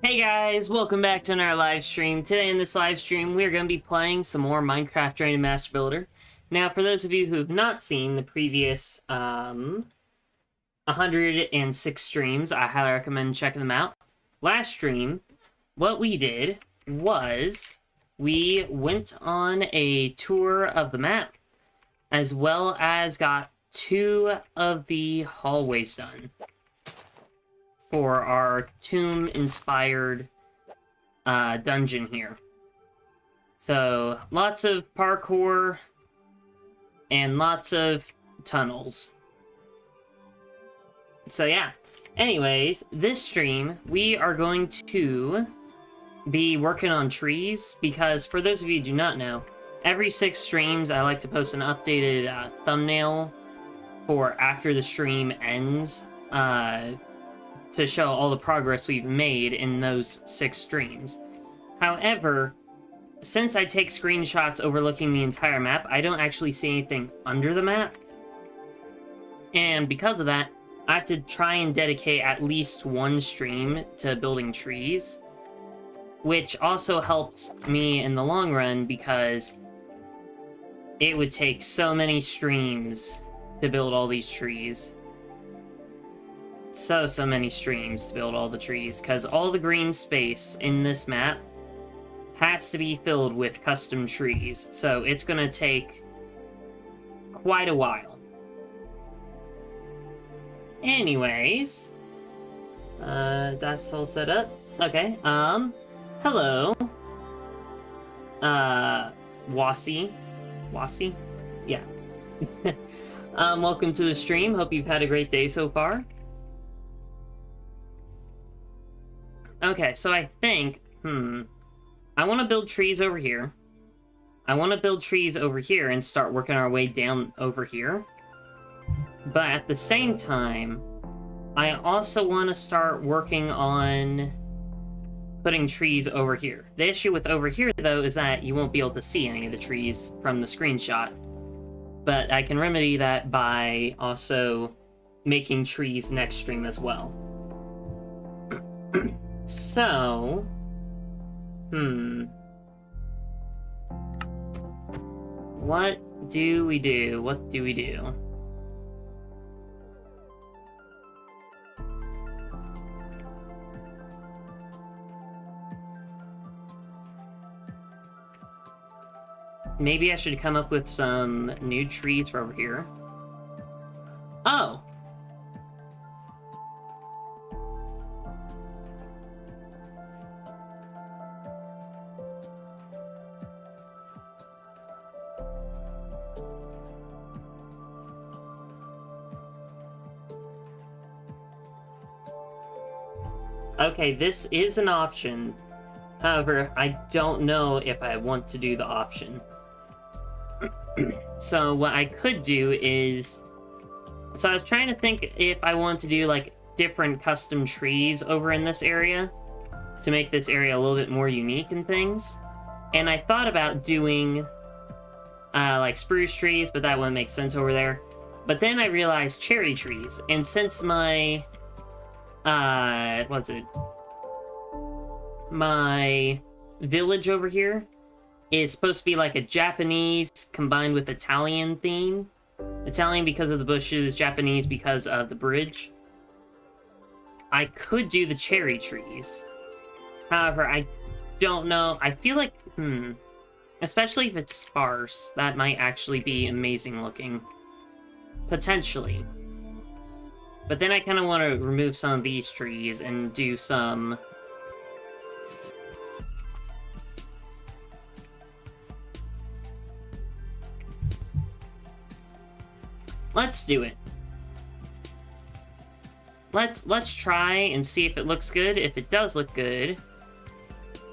Hey guys, welcome back to another live stream. Today in this live stream, we're going to be playing some more Minecraft BagelMaster Builder. Now, for those of you who've not seen the previous 106 streams, I highly recommend checking them out. Last stream, what we did was we went on a tour of the map, as well as got 2 of the hallways done for our tomb-inspired dungeon here. So, lots of parkour and lots of tunnels. So yeah, anyways, this stream, we are going to be working on trees, because for those of you who do not know, every 6 streams I like to post an updated thumbnail for after the stream ends, to show all the progress we've made in those 6 streams. However, since I take screenshots overlooking the entire map, I don't actually see anything under the map. And because of that, I have to try and dedicate at least 1 stream to building trees, which also helps me in the long run because it would take so many streams to build all these trees. So many streams to build all the trees, because all the green space in this map has to be filled with custom trees, so it's gonna take quite a while. Anyways, that's all set up. Okay, hello. Wasi? Yeah. Welcome to the stream. Hope you've had a great day so far. Okay, so I think, I want to build trees over here. I want to build trees over here and start working our way down over here. But at the same time, I also want to start working on putting trees over here. The issue with over here, though, is that you won't be able to see any of the trees from the screenshot. But I can remedy that by also making trees next stream as well. So, what do we do? What do we do? Maybe I should come up with some new trees for over here. Oh! Okay, this is an option. However, I don't know if I want to do the option. So what I could do is... So I was trying to think if I want to do, like, different custom trees over in this area to make this area a little bit more unique and things. And I thought about doing, like, spruce trees, but that wouldn't make sense over there. But then I realized cherry trees. And since my... what's it? My village over here is supposed to be like a Japanese combined with Italian theme. Italian because of the bushes, Japanese because of the bridge. I could do the cherry trees. However, I don't know. I feel like, especially if it's sparse, that might actually be amazing looking. Potentially. But then I kind of want to remove some of these trees and do some... Let's do it. Let's try and see if it looks good. If it does look good,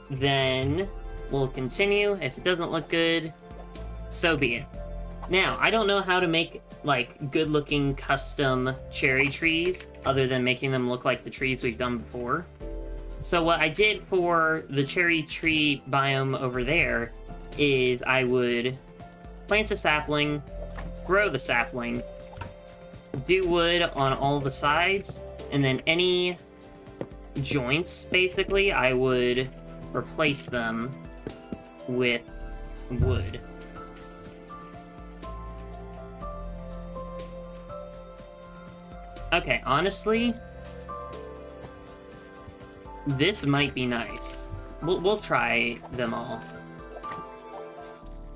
then we'll continue. If it doesn't look good, so be it. Now, I don't know how to make, like, good-looking custom cherry trees, other than making them look like the trees we've done before. So what I did for the cherry tree biome over there is I would plant a sapling, grow the sapling, do wood on all the sides, and then any joints, basically, I would replace them with wood. Okay, honestly, this might be nice. We'll try them all.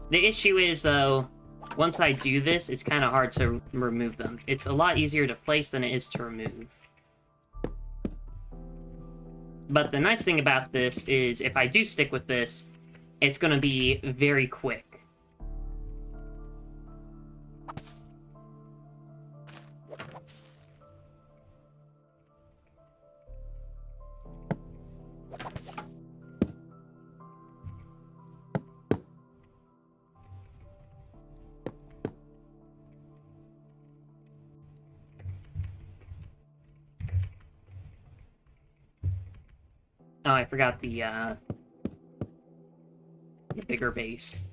The issue is, though, once I do this, it's kind of hard to remove them. It's a lot easier to place than it is to remove. But the nice thing about this is, if I do stick with this, it's going to be very quick. Oh, I forgot the bigger base.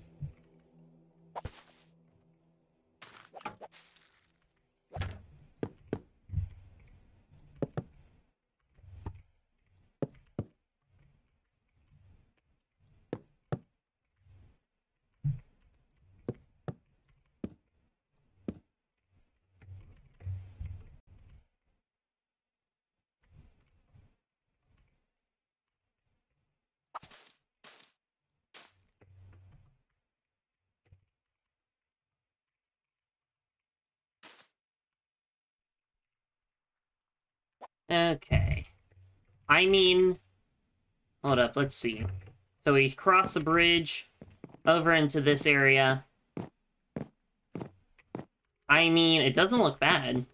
Okay. I mean, hold up, let's see. So he's crossed the bridge over into this area. I mean, it doesn't look bad.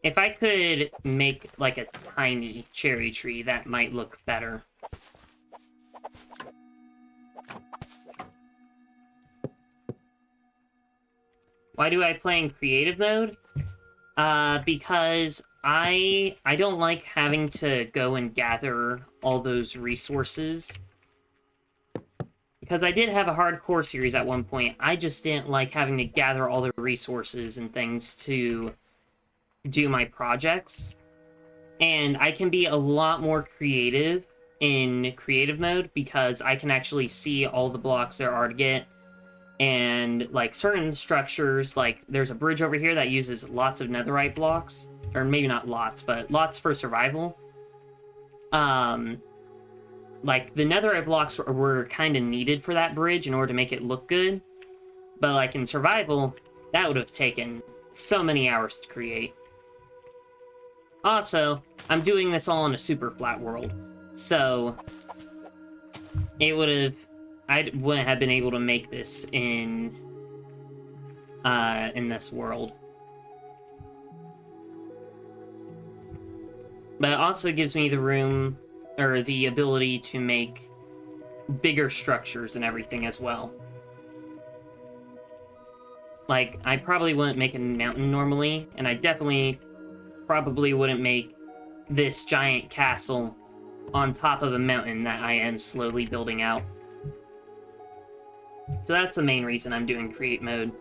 If I could make, like, a tiny cherry tree, that might look better. Why do I play in creative mode? Because I don't like having to go and gather all those resources. Because I did have a hardcore series at one point, I just didn't like having to gather all the resources and things to do my projects. And I can be a lot more creative in creative mode because I can actually see all the blocks there are to get. And, like, certain structures, like, there's a bridge over here that uses lots of netherite blocks. Or maybe not lots, but lots for survival. Like, the netherite blocks were kind of needed for that bridge in order to make it look good. But, like, in survival, that would have taken so many hours to create. Also, I'm doing this all in a super flat world. So, it would have... I wouldn't have been able to make this in this world. But it also gives me the room, or the ability to make bigger structures and everything as well. Like, I probably wouldn't make a mountain normally, and I definitely probably wouldn't make this giant castle on top of a mountain that I am slowly building out. So that's the main reason I'm doing creative mode.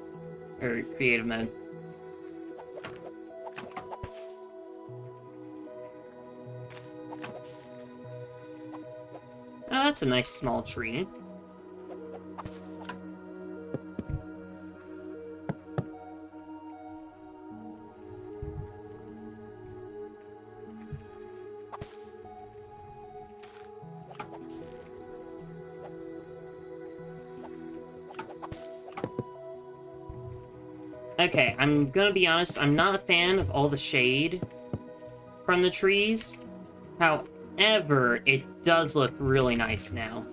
Oh, that's a nice small tree. Okay, I'm gonna be honest, I'm not a fan of all the shade from the trees. However, it does look really nice now.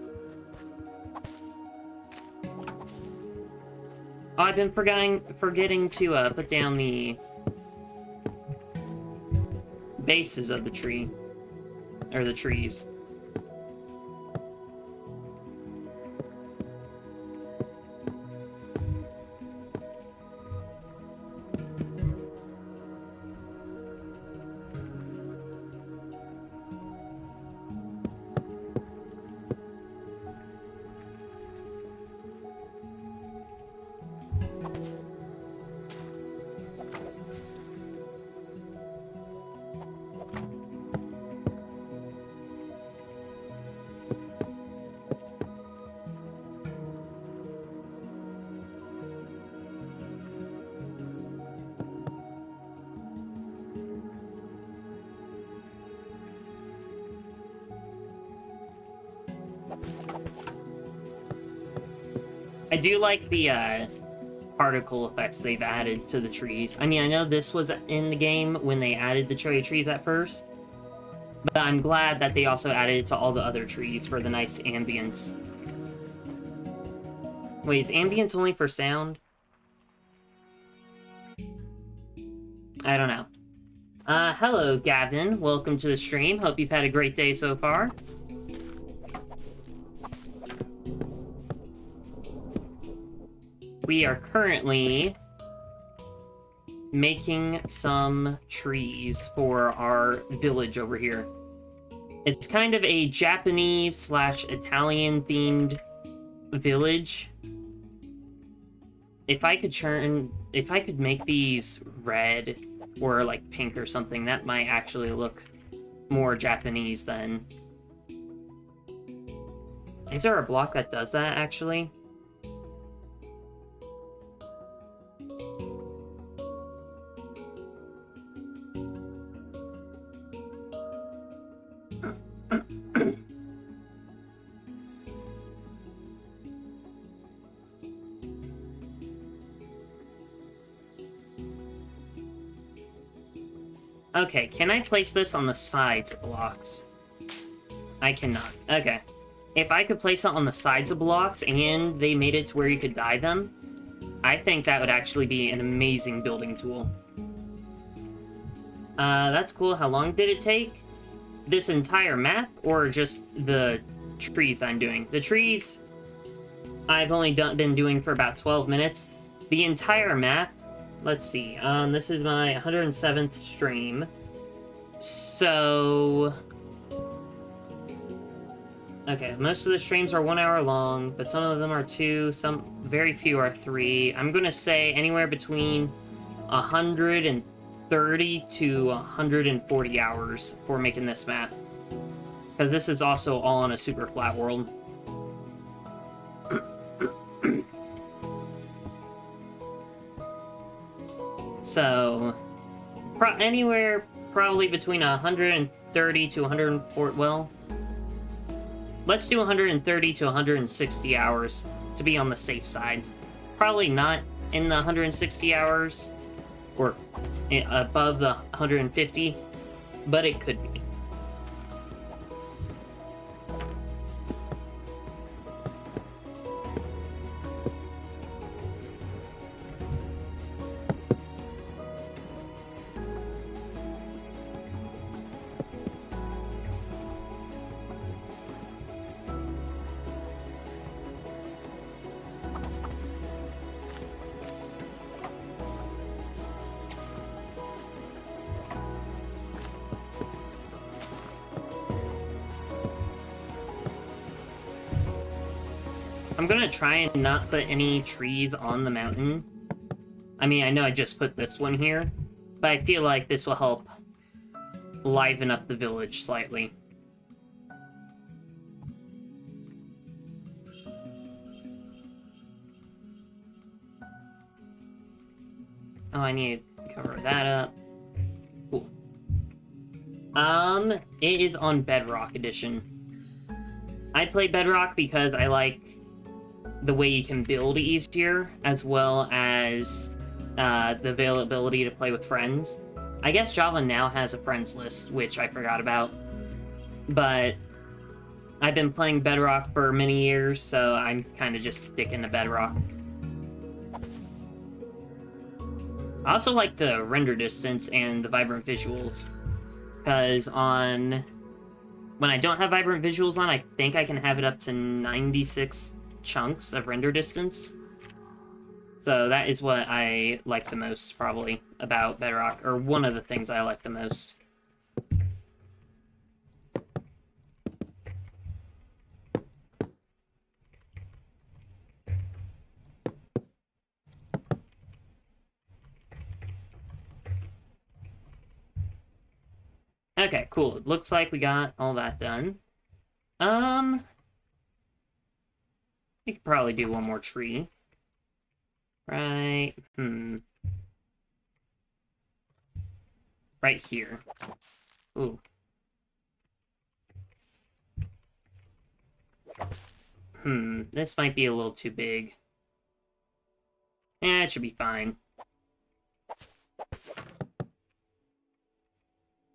Oh, I've been forgetting to put down the bases of the tree, or the trees. I do like the particle effects they've added to the trees. I mean, I know this was in the game when they added the cherry trees at first, but I'm glad that they also added it to all the other trees for the nice ambience. Wait, is ambience only for sound? I don't know. Hello, Gavin. Welcome to the stream. Hope you've had a great day so far. We are currently making some trees for our village over here. It's kind of a Japanese/Italian themed village. If I could make these red or like pink or something, that might actually look more Japanese then. Is there a block that does that actually? Okay, can I place this on the sides of blocks? I cannot. Okay. If I could place it on the sides of blocks and they made it to where you could dye them, I think that would actually be an amazing building tool. That's cool. How long did it take? This entire map, or just the trees that I'm doing? The trees, I've only been doing for about 12 minutes. The entire map, let's see. This is my 107th stream. So... okay, most of the streams are 1 hour long, but some of them are 2, very few are 3. I'm gonna say anywhere between 130 to 140 hours for making this map. Because this is also all on a super flat world. So, anywhere probably between 130 to 140, well, let's do 130 to 160 hours to be on the safe side. Probably not in the 160 hours, or above the 150, but it could be. I'm gonna try and not put any trees on the mountain. I mean, I know I just put this one here, but I feel like this will help liven up the village slightly. Oh, I need to cover that up. Cool. It is on Bedrock Edition. I play Bedrock because I like the way you can build easier, as well as the availability to play with friends. I guess Java now has a friends list, which I forgot about. But I've been playing Bedrock for many years, so I'm kind of just sticking to Bedrock. I also like the render distance and the vibrant visuals, because when I don't have vibrant visuals on, I think I can have it up to 96 chunks of render distance. So that is what I like the most, probably, about Bedrock, or one of the things I like the most. Okay, cool. It looks like we got all that done. We could probably do one more tree. Right, right here. Ooh. This might be a little too big. It should be fine.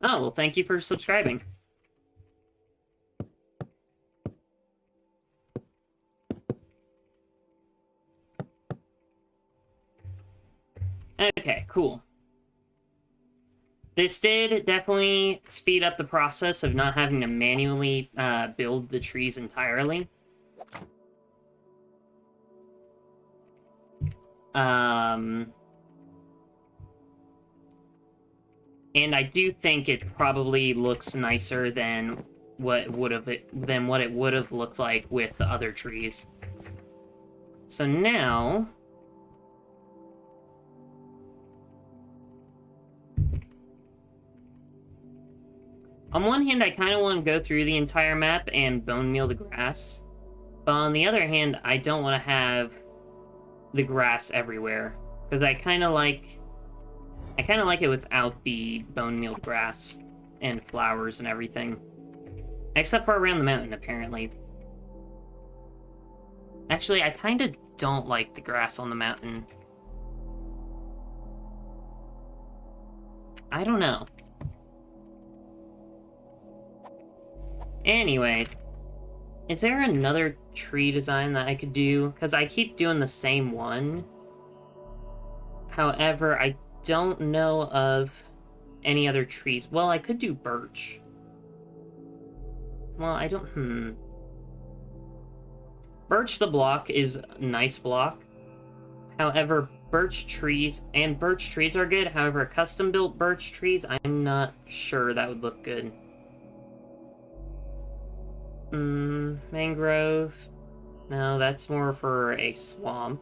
Oh, well, thank you for subscribing. Okay, cool. This did definitely speed up the process of not having to manually build the trees entirely. And I do think it probably looks nicer than what it would have looked like with the other trees. So now, on one hand, I kind of want to go through the entire map and bone meal the grass, but on the other hand, I don't want to have the grass everywhere because I kind of like it without the bone mealed grass and flowers and everything. Except for around the mountain, apparently. Actually, I kind of don't like the grass on the mountain. I don't know. Anyways, is there another tree design that I could do? Because I keep doing the same one. However, I don't know of any other trees. Well, I could do birch. Well, I don't... Birch the block is a nice block. However, birch trees are good. However, custom-built birch trees, I'm not sure that would look good. Mangrove. No, that's more for a swamp.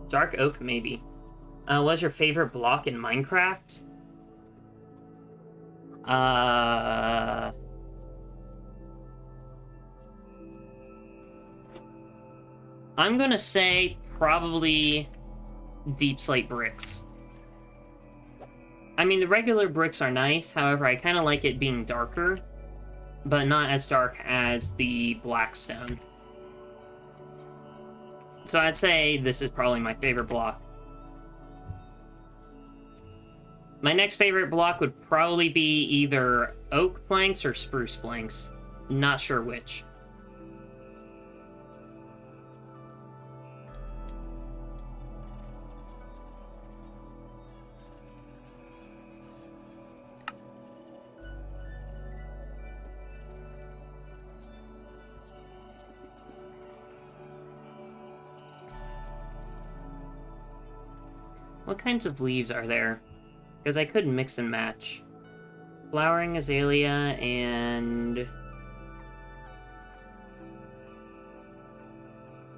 Dark oak, maybe. What's your favorite block in Minecraft? I'm gonna say probably deep slate bricks. I mean, the regular bricks are nice, however, I kind of like it being darker, but not as dark as the black stone. So I'd say this is probably my favorite block. My next favorite block would probably be either oak planks or spruce planks. Not sure which. What kinds of leaves are there? Because I could mix and match. Flowering azalea and...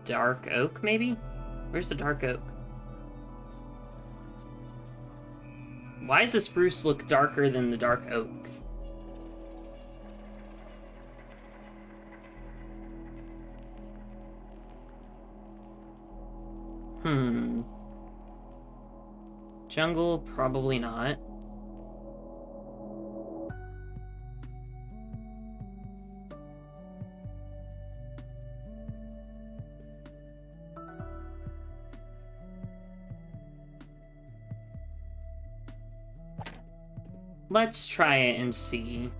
dark oak, maybe? Where's the dark oak? Why does the spruce look darker than the dark oak? Jungle, probably not. Let's try it and see.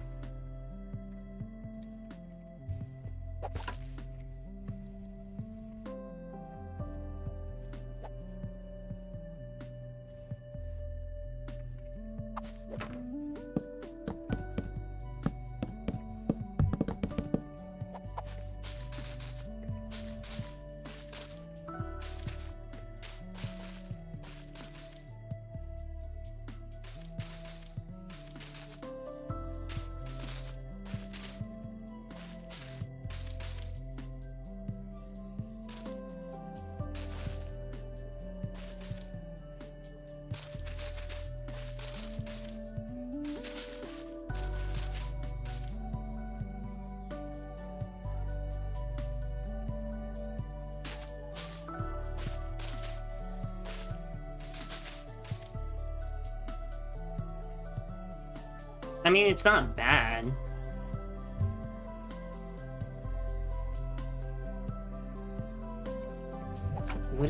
I mean, it's not bad.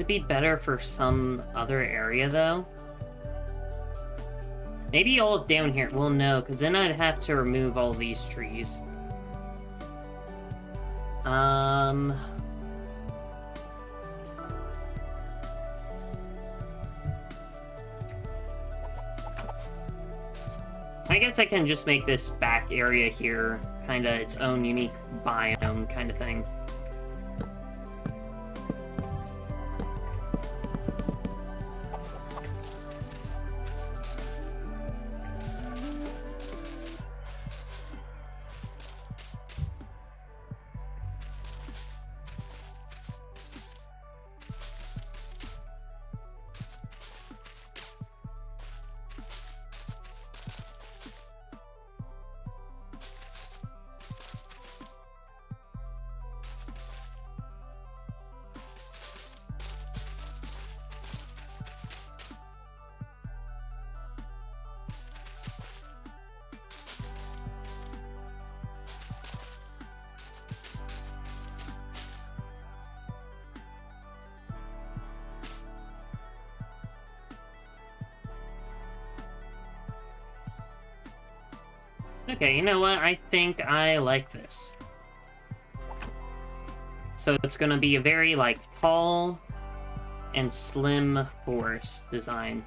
it be better for some other area, though? Maybe all of down here. Well, no, because then I'd have to remove all these trees. I guess I can just make this back area here kind of its own unique biome kind of thing. Okay, you know what? I think I like this. So it's gonna be a very, like, tall and slim forest design.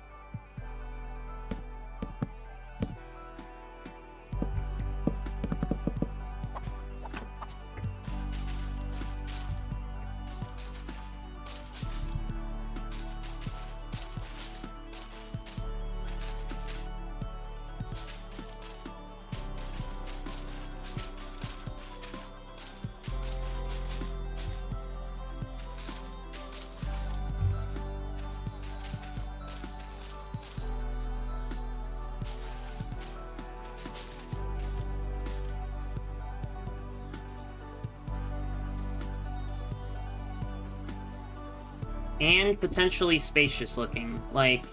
And potentially spacious looking. Like,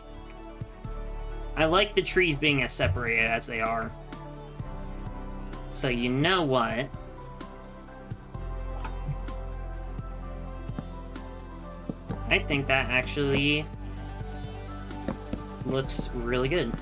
I like the trees being as separated as they are. So you know what? I think that actually looks really good.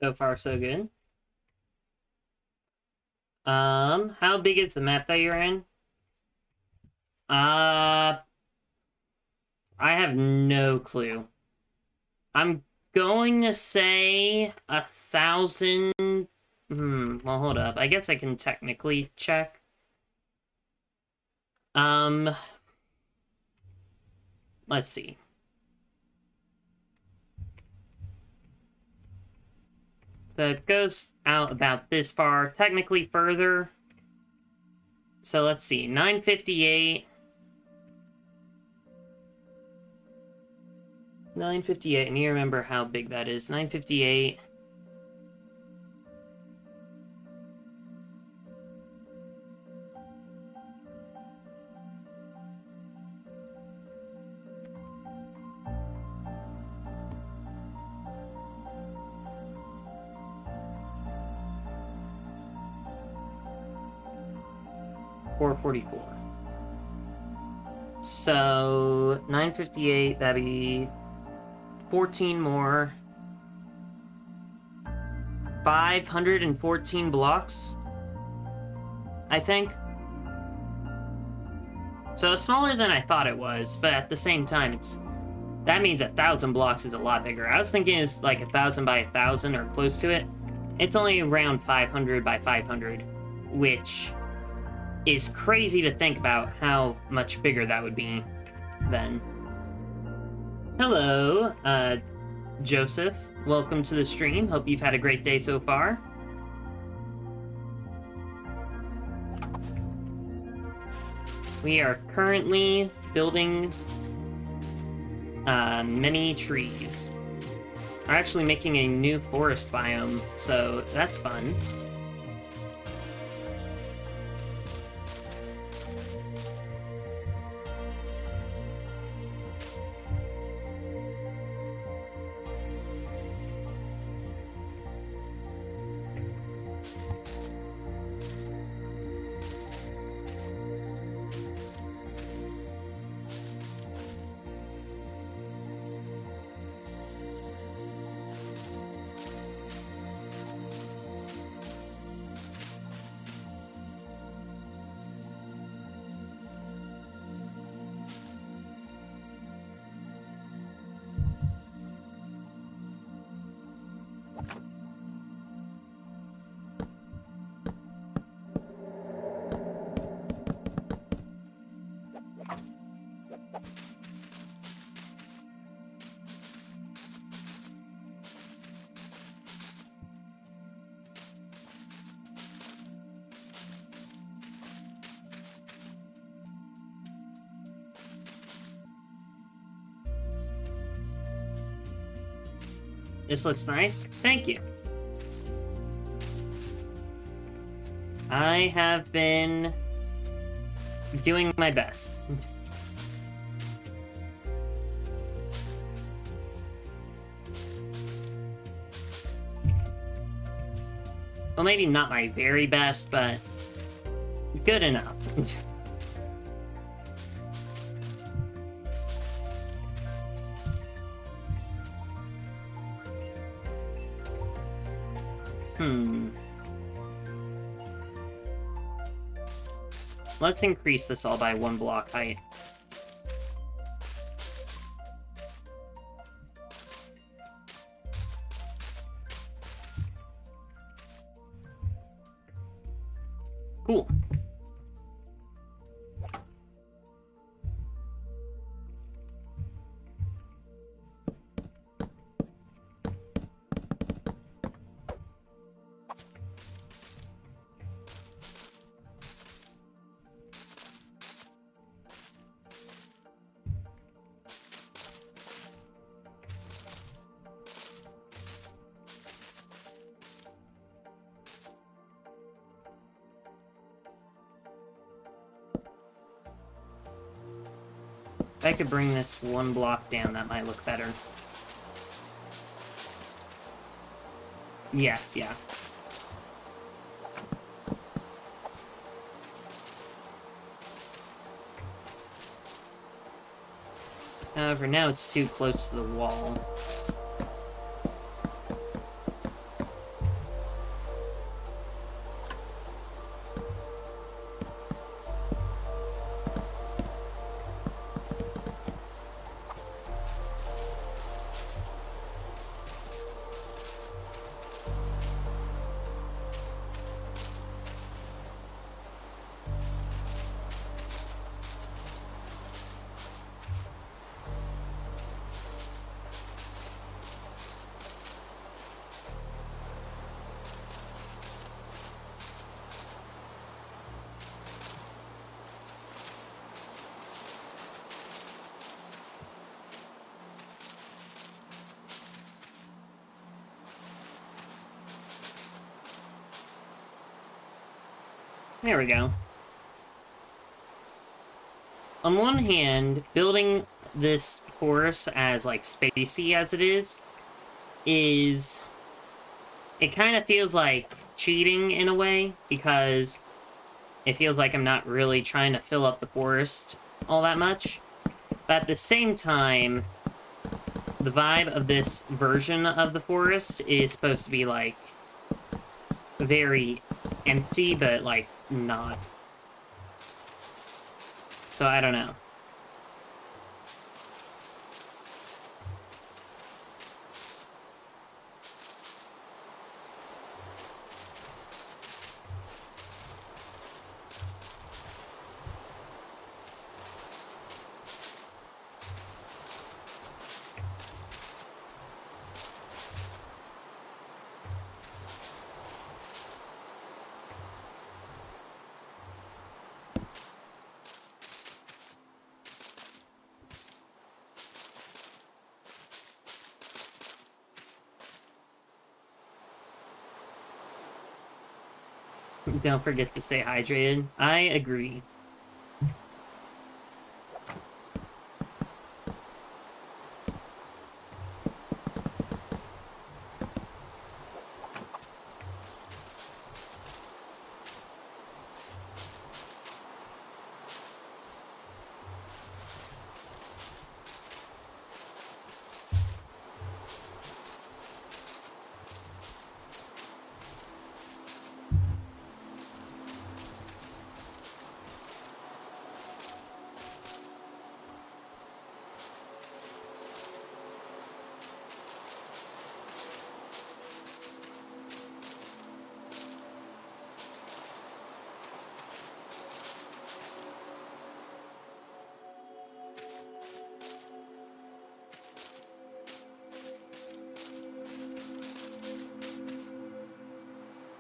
So far, so good. How big is the map that you're in? I have no clue. I'm going to say 1,000... well, hold up. I guess I can technically check. Let's see. So it goes out about this far, technically further. So let's see, 958. 958, and you remember how big that is. 958. $444. So 958, that'd be 14 more. 514 blocks, I think. So it's smaller than I thought it was, but at the same time, that means 1,000 blocks is a lot bigger. I was thinking it's like 1,000 by 1,000 or close to it. It's only around 500 by 500, which is crazy to think about how much bigger that would be then. Hello, Joseph. Welcome to the stream. Hope you've had a great day so far. We are currently building many trees. We're actually making a new forest biome, so that's fun. This looks nice. Thank you. I have been doing my best. Well, maybe not my very best, but good enough. Let's increase this all by 1 block height. Cool. If I could bring this 1 block down, that might look better. Yes, yeah. However, now it's too close to the wall. There we go. On one hand, building this forest as, like, spacey as it is, it kind of feels like cheating in a way, because it feels like I'm not really trying to fill up the forest all that much. But at the same time, the vibe of this version of the forest is supposed to be, like, very empty, but, like, not. So I don't know. Don't forget to stay hydrated. I agree.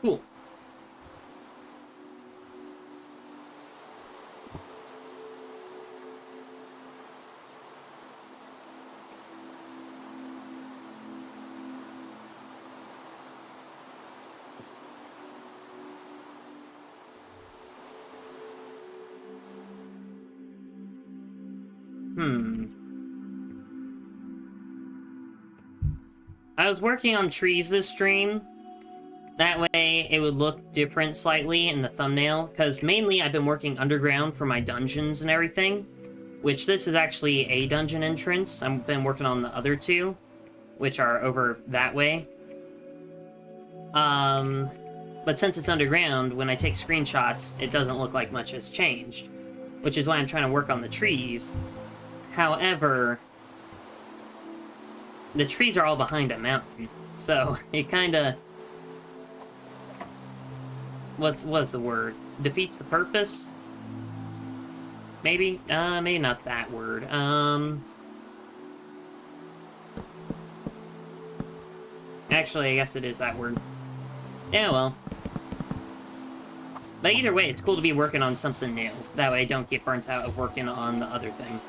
Cool. I was working on trees this stream. That way it would look different slightly in the thumbnail, because mainly I've been working underground for my dungeons and everything, which this is actually a dungeon entrance. I've been working on the other two, which are over that way. But since it's underground, when I take screenshots, it doesn't look like much has changed, which is why I'm trying to work on the trees. However, the trees are all behind a mountain, so it kinda... What's the word? Defeats the purpose? Maybe? Maybe not that word. Actually, I guess it is that word. Yeah, well. But either way, it's cool to be working on something new. That way I don't get burnt out of working on the other thing.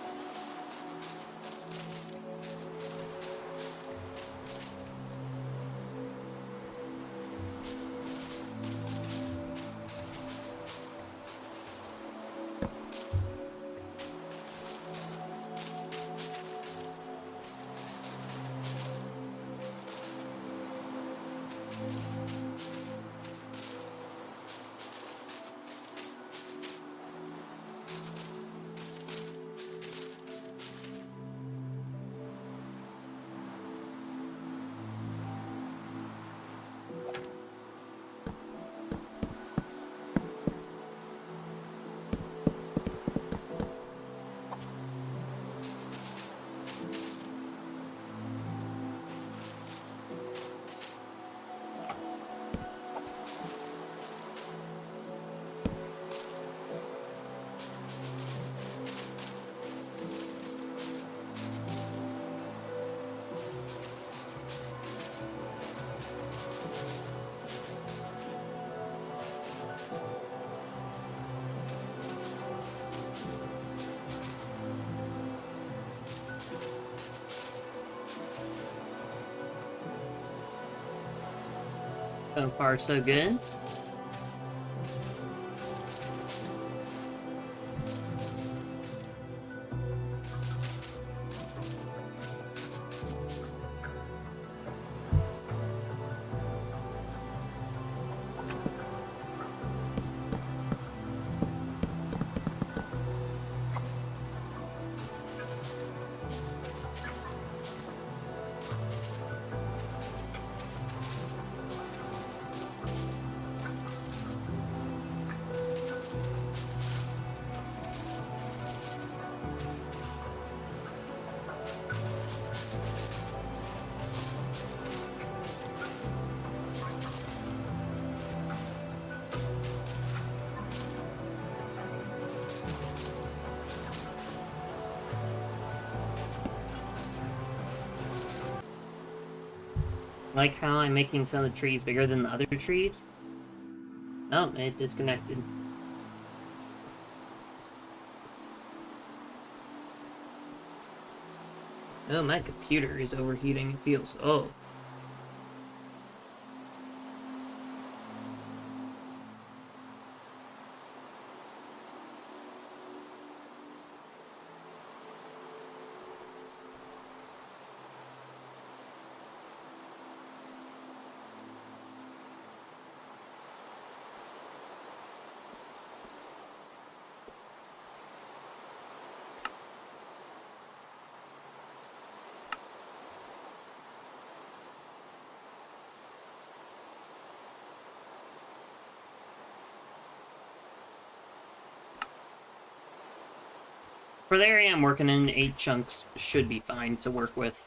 So far, so good. Like how I'm making some of the trees bigger than the other trees. Oh, it disconnected. Oh, my computer is overheating, it feels. Oh. For the area I'm working in, 8 chunks should be fine to work with.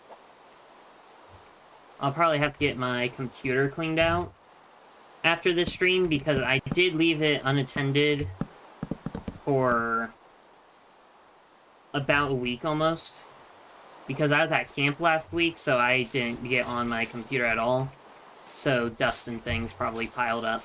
I'll probably have to get my computer cleaned out after this stream, because I did leave it unattended for about a week almost. Because I was at camp last week, so I didn't get on my computer at all. So dust and things probably piled up.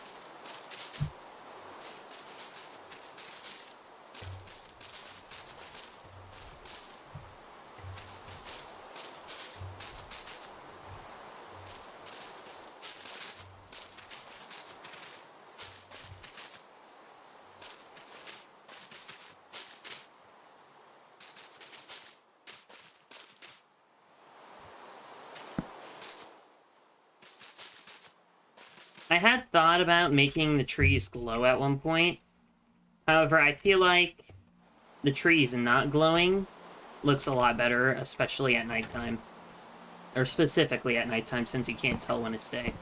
I had thought about making the trees glow at one point. However, I feel like the trees not glowing looks a lot better, especially at nighttime. Or specifically at nighttime, since you can't tell when it's day.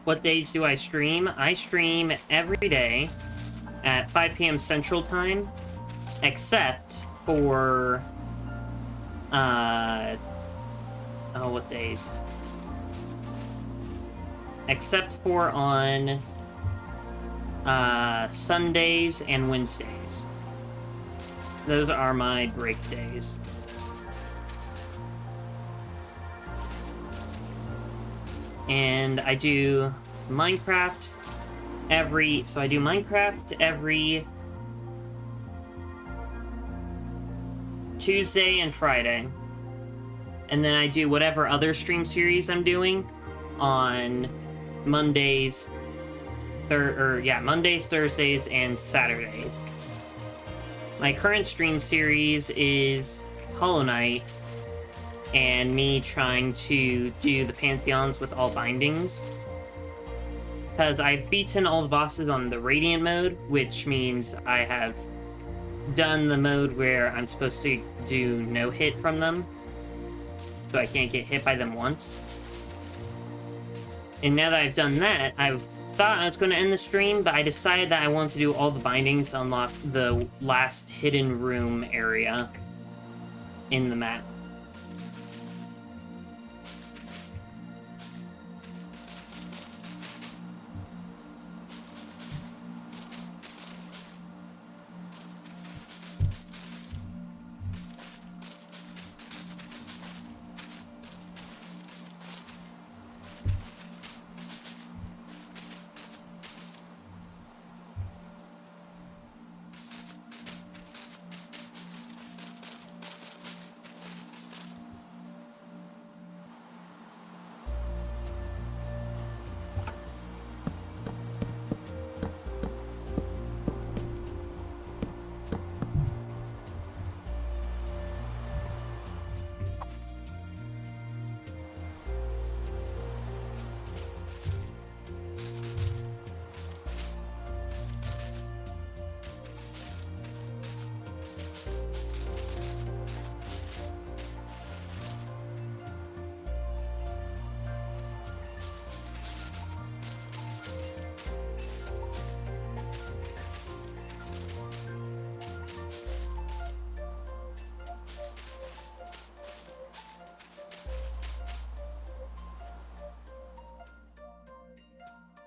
What days do I stream? I stream every day at 5 p.m. Central Time, except for, oh, what days? Except for on, Sundays and Wednesdays. Those are my break days. And I do Minecraft every Tuesday and Friday. And then I do whatever other stream series I'm doing on Mondays, Mondays, Thursdays, and Saturdays. My current stream series is Hollow Knight, and me trying to do the Pantheons with all bindings. Because I've beaten all the bosses on the Radiant mode, which means I have done the mode where I'm supposed to do no hit from them. So I can't get hit by them once. And now that I've done that, I thought I was going to end the stream, but I decided that I want to do all the bindings to unlock the last hidden room area in the map.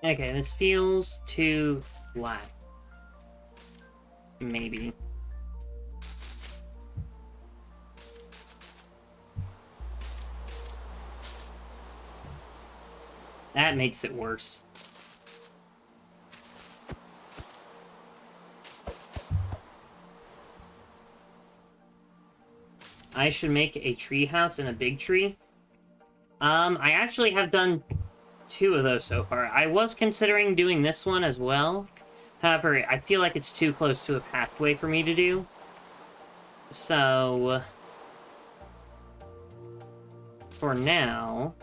Okay, this feels too flat. Maybe. That makes it worse. I should make a tree house and a big tree. I actually have done 2 of those so far. I was considering doing this one as well. However, I feel like it's too close to a pathway for me to do. So, for now...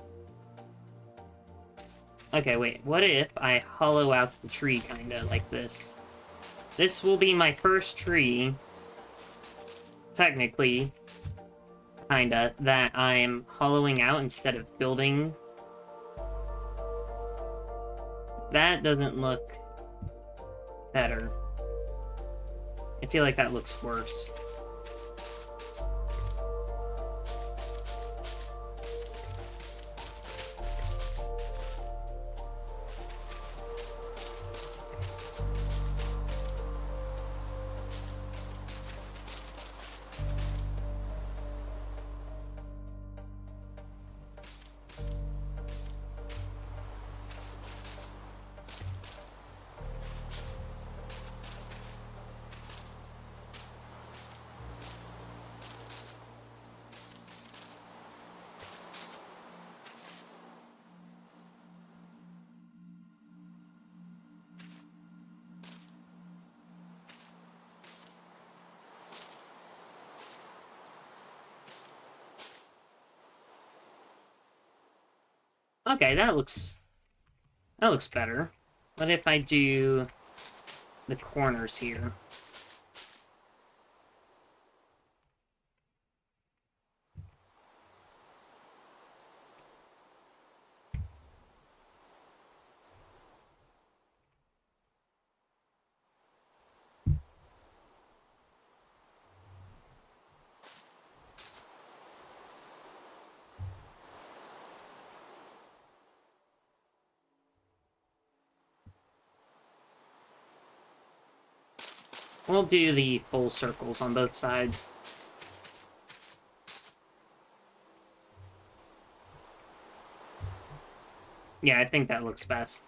Okay, wait. What if I hollow out the tree, kinda, like this? This will be my first tree, technically, kinda, that I'm hollowing out instead of building. That doesn't look better. I feel like that looks worse. Okay, that looks better. What if I do the corners here? We'll do the full circles on both sides. Yeah, I think that looks best.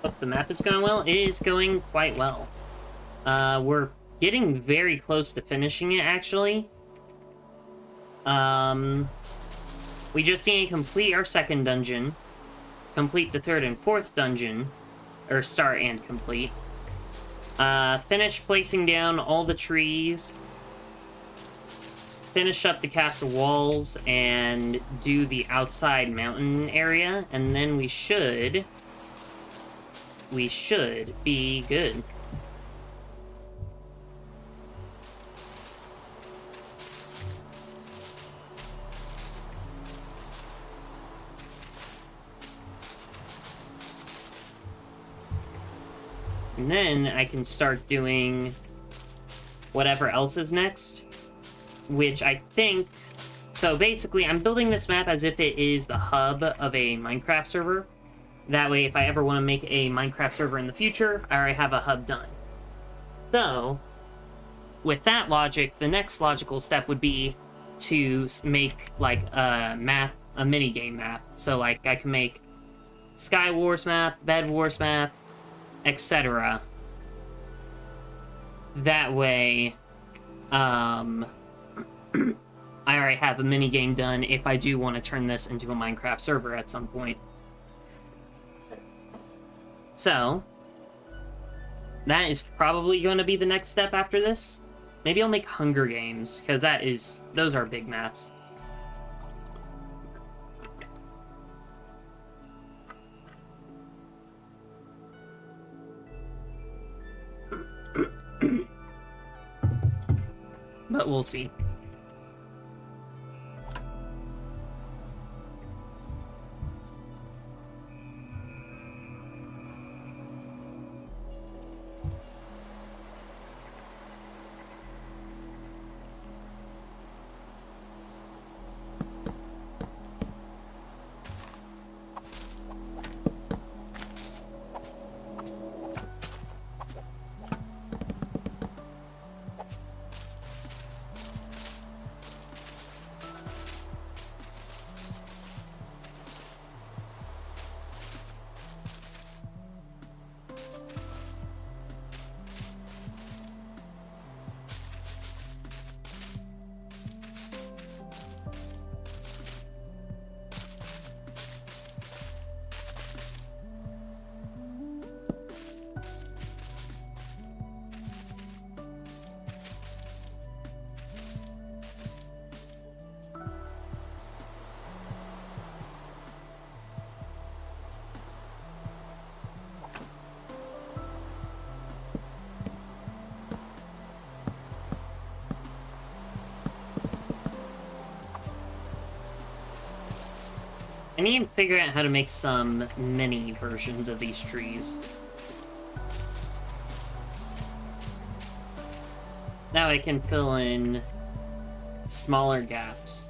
Hope the map is going well. It is going quite well. We're getting very close to finishing it, actually. We just need to complete our 2nd dungeon, complete the 3rd and 4th dungeon, or start and complete. Finish placing down all the trees, finish up the castle walls, and do the outside mountain area, and then we should be good. And then I can start doing whatever else is next, which I think... So basically, I'm building this map as if it is the hub of a Minecraft server. That way, if I ever want to make a Minecraft server in the future, I already have a hub done. So, with that logic, the next logical step would be to make, like, a map a mini game map. So like I can make Sky Wars map, Bed Wars map, etc. That way, I already have a mini game done if I do want to turn this into a Minecraft server at some point. So, that is probably going to be the next step after this. Maybe I'll make Hunger Games, because those are big maps. But we'll see. I need to figure out how to make some mini versions of these trees. Now I can fill in smaller gaps.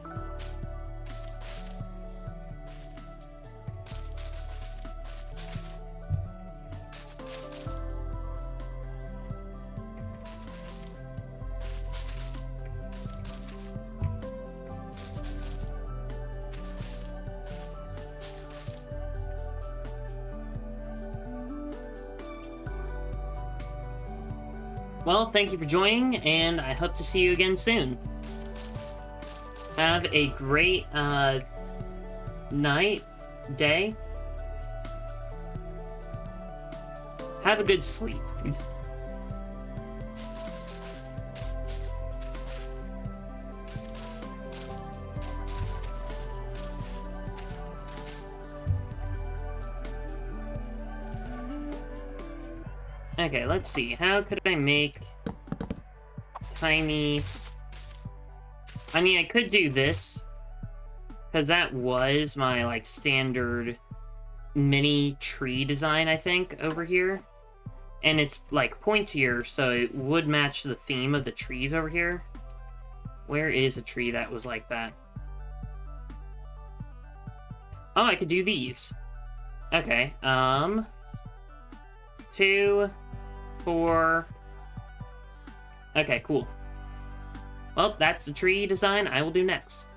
Well, thank you for joining, and I hope to see you again soon. Have a great night, day. Have a good sleep. Okay, let's see. How could I make tiny... I mean, I could do this, because that was my, like, standard mini tree design, I think, over here. And it's, like, pointier, so it would match the theme of the trees over here. Where is a tree that was like that? Oh, I could do these. Okay, 2... 4... Okay, cool. Well, that's the tree design I will do next.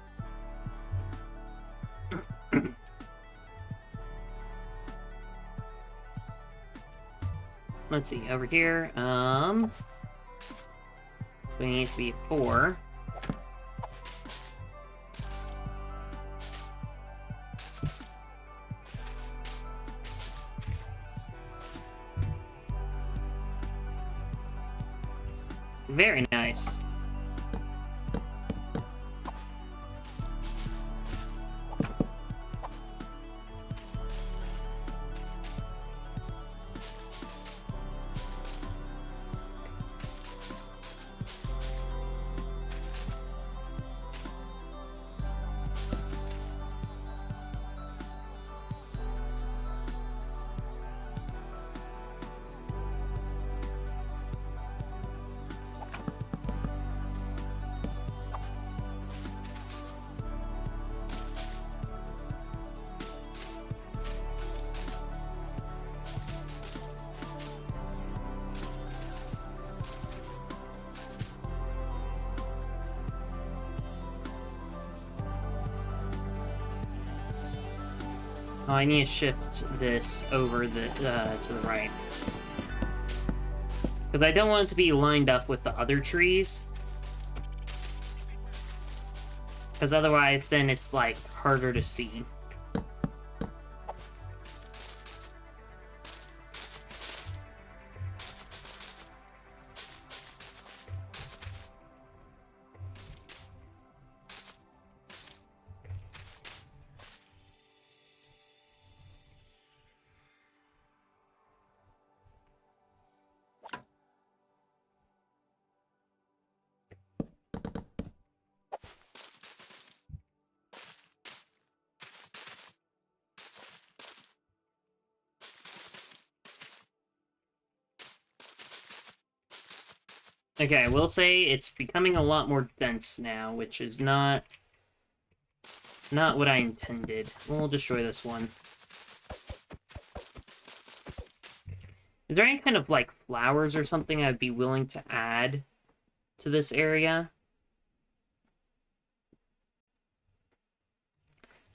Let's see, over here, we need to be 4. Very nice. Oh, I need to shift this over the to the right. Because I don't want it to be lined up with the other trees. Because otherwise, then it's, like, harder to see. Okay, I will say it's becoming a lot more dense now, which is not what I intended. We'll destroy this one. Is there any kind of, like, flowers or something I'd be willing to add to this area?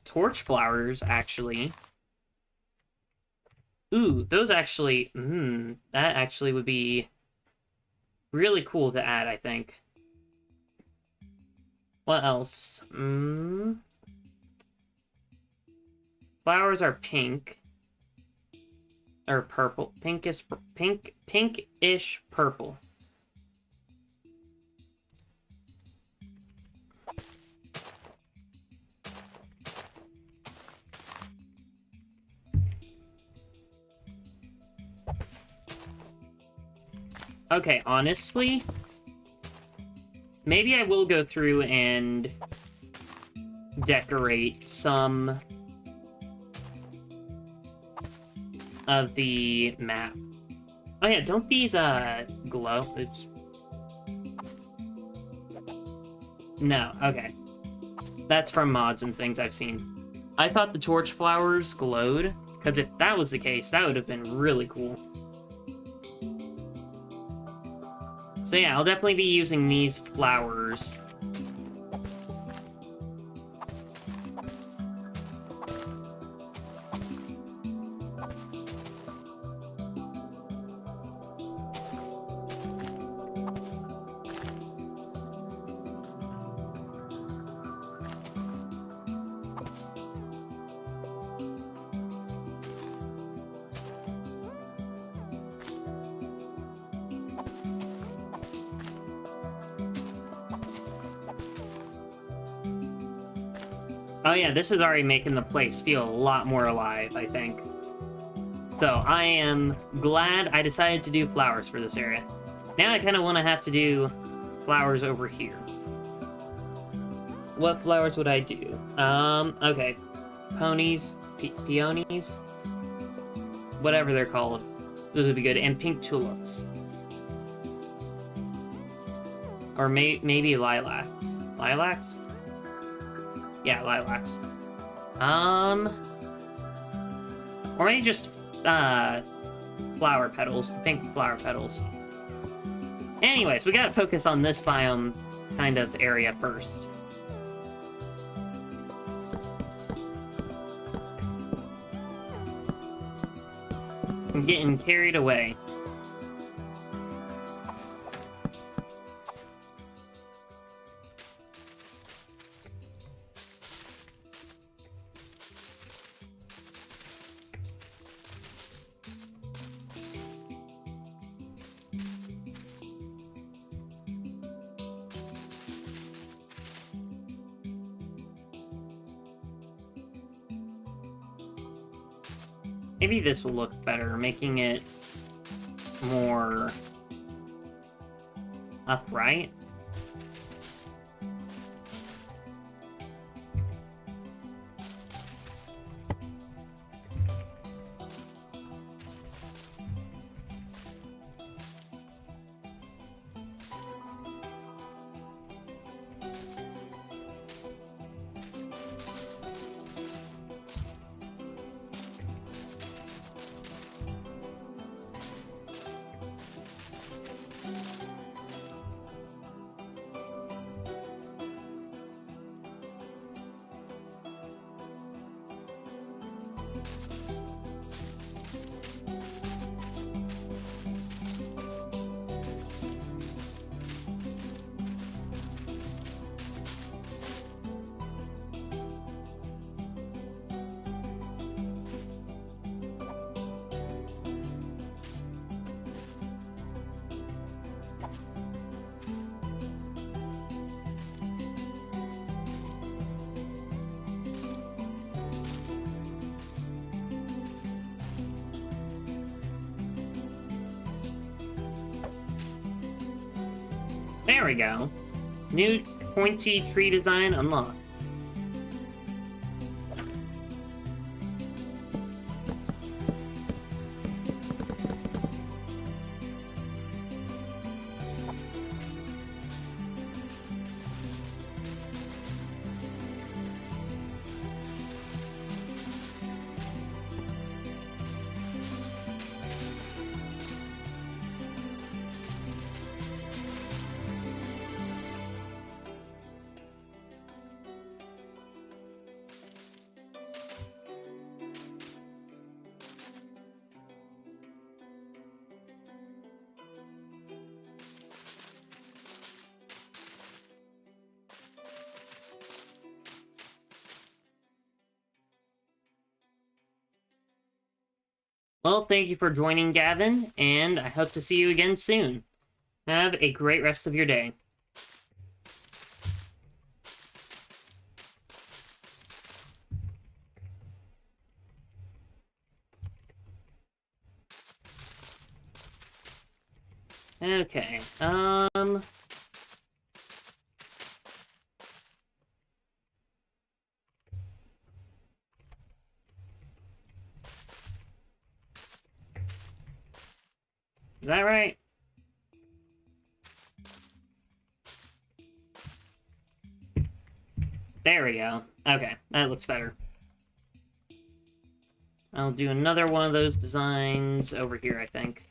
Torch flowers, actually. Ooh, those actually... that actually would be really cool to add, I think. What else? Flowers are pink. Or purple. Pinkish purple. Okay, honestly, maybe I will go through and decorate some of the map. Oh yeah, don't these, glow? Oops. No, okay. That's from mods and things I've seen. I thought the torch flowers glowed, because if that was the case, that would have been really cool. So yeah, I'll definitely be using these flowers. Oh yeah, this is already making the place feel a lot more alive, I think. So I am glad I decided to do flowers for this area. Now I kind of want to have to do flowers over here. What flowers would I do? Okay. Ponies, peonies, whatever they're called. Those would be good. And pink tulips. Or maybe lilacs. Lilacs? Yeah, lilacs. Or maybe just, flower petals. The pink flower petals. Anyways, we gotta focus on this biome kind of area first. I'm getting carried away. Maybe this will look better, making it more upright. There we go. New pointy tree design unlocked. Well, thank you for joining, Gavin, and I hope to see you again soon. Have a great rest of your day. Okay, is that right? There we go. Okay, that looks better. I'll do another one of those designs over here, I think.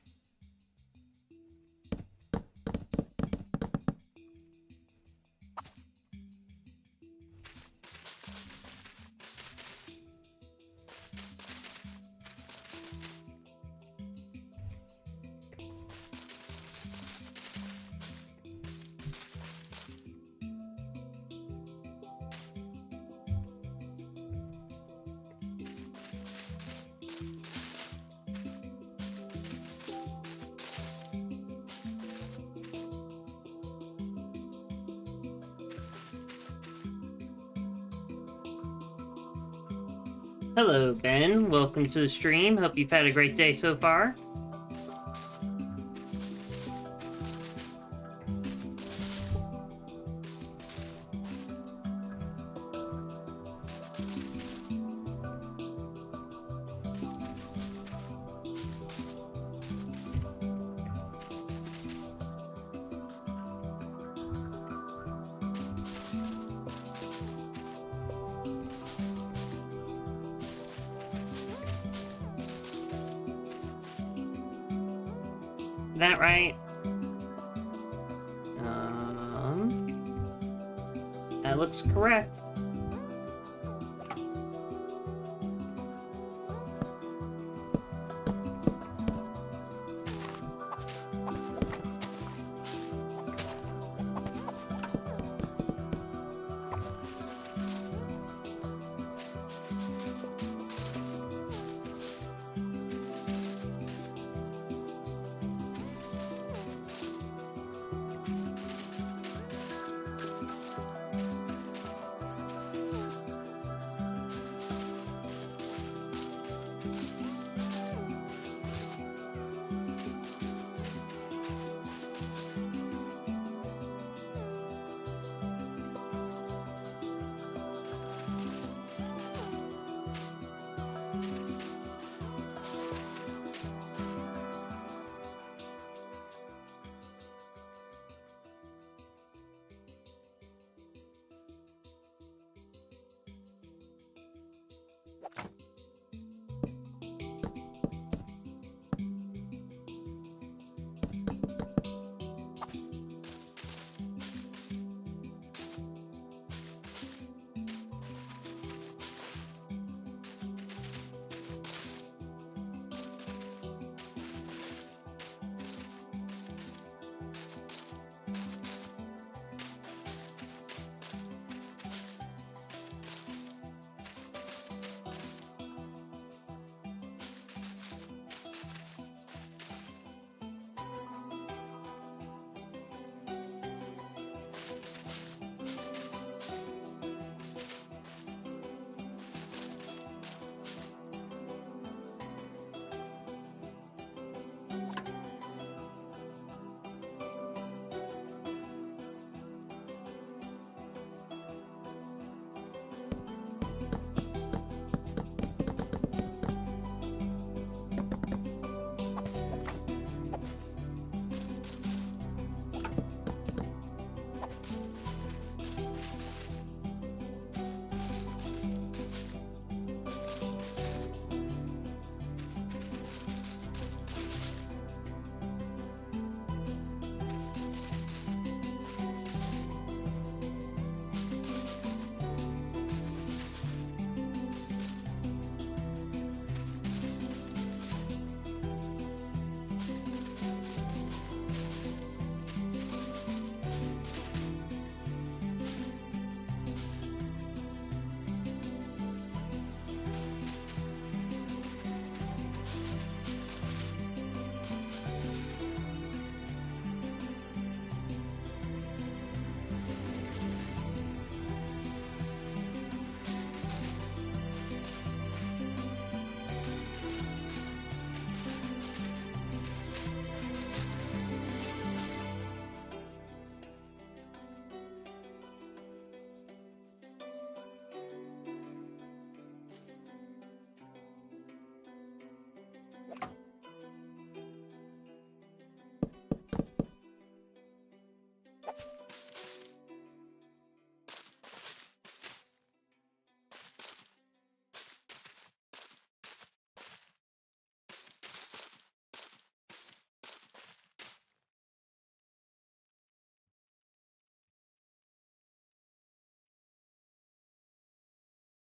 Hello, Ben. Welcome to the stream. Hope you've had a great day so far. That right? That looks correct.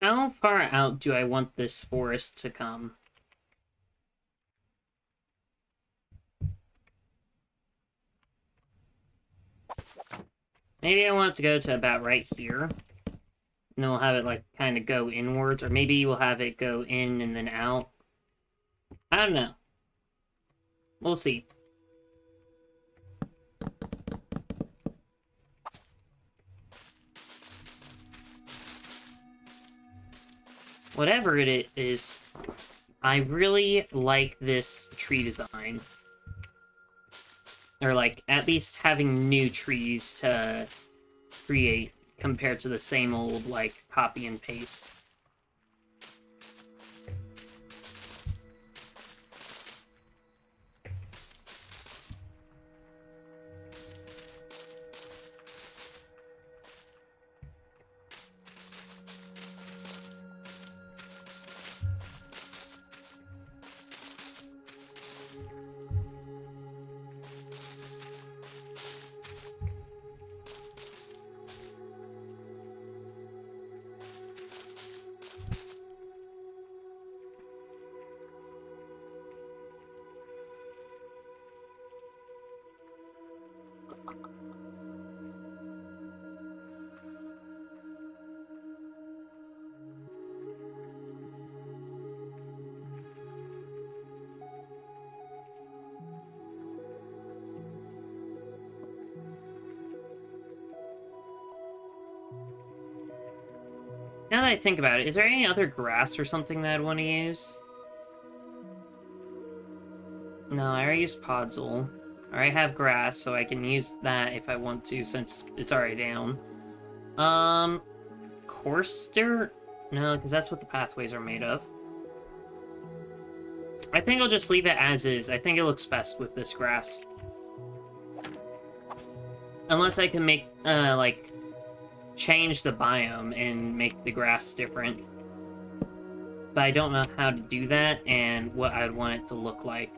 How far out do I want this forest to come? Maybe I want it to go to about right here. And then we'll have it, like, kind of go inwards. Or maybe we'll have it go in and then out. I don't know. We'll see. Whatever it is, I really like this tree design. Or, like, at least having new trees to create compared to the same old, like, copy and paste. Now that I think about it, is there any other grass or something that I'd want to use? No, I already used Podzol. I already have grass, so I can use that if I want to, since it's already down. Coarse dirt? No, because that's what the pathways are made of. I think I'll just leave it as is. I think it looks best with this grass. Unless I can make, like, change the biome and make the grass different. But I don't know how to do that and what I'd want it to look like.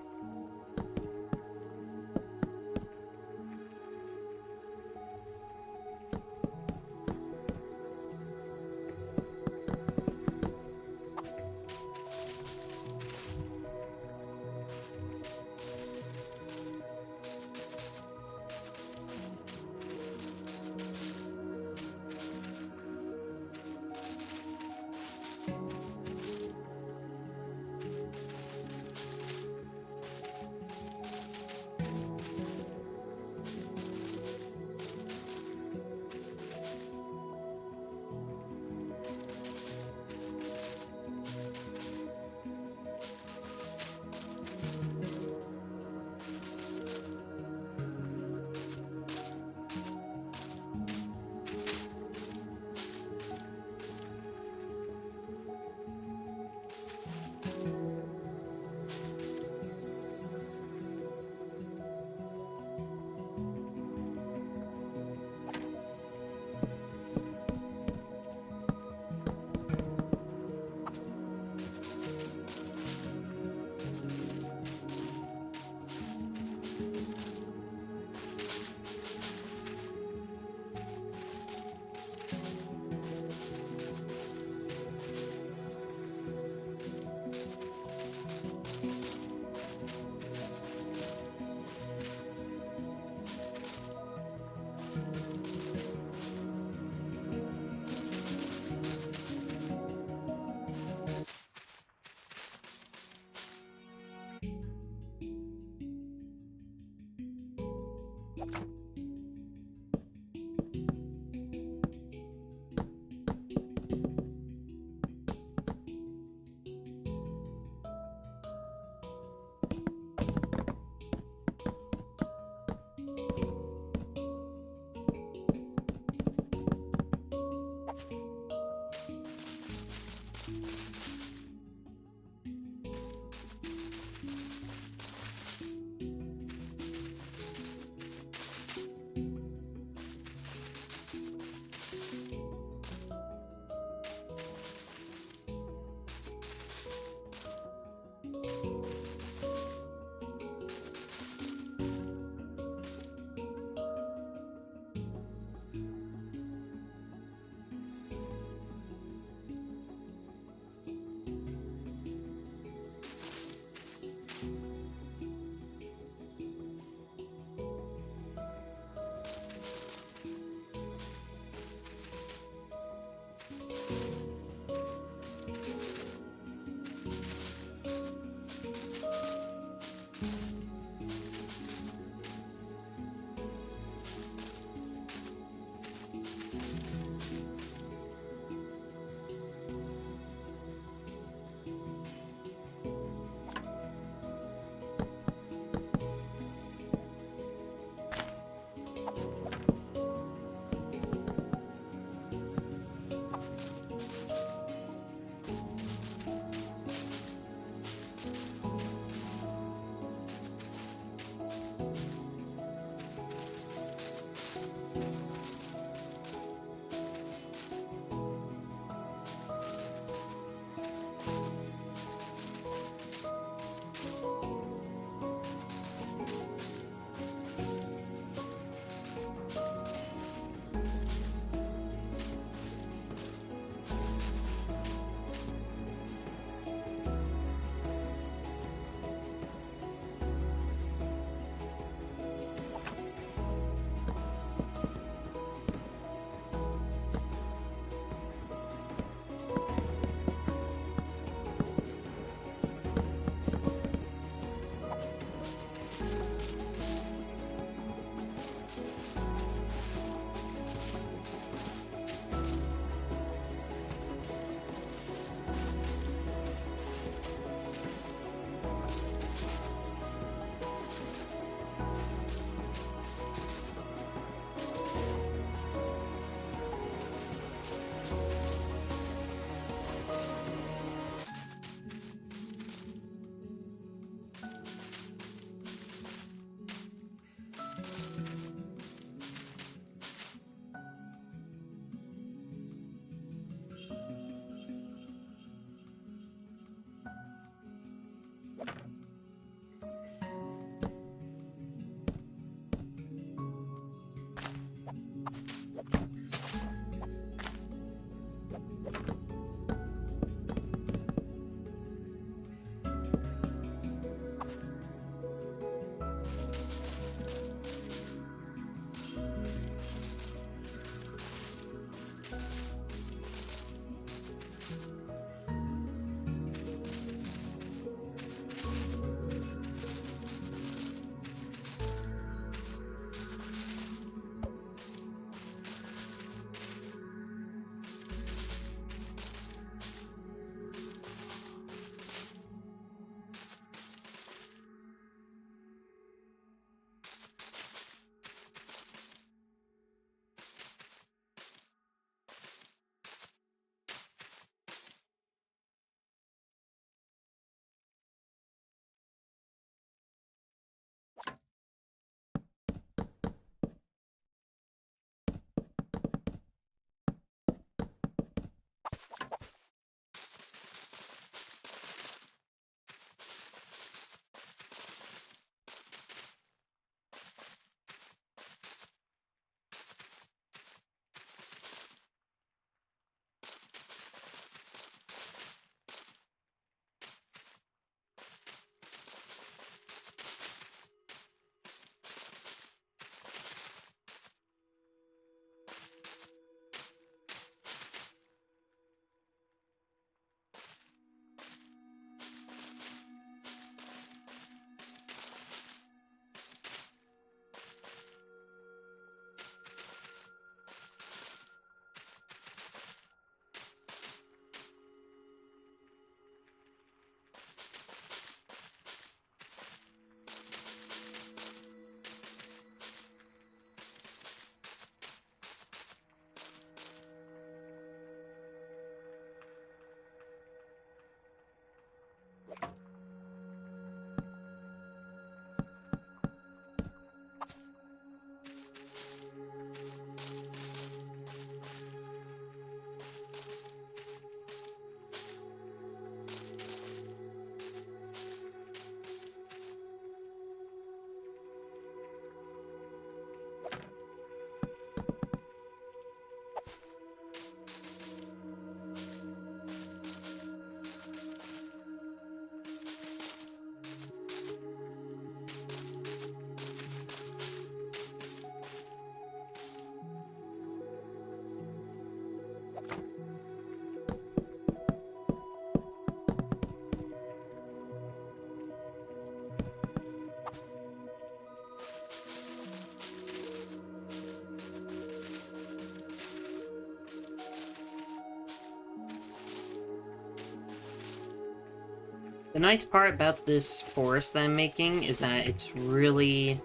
The nice part about this forest that I'm making is that it's really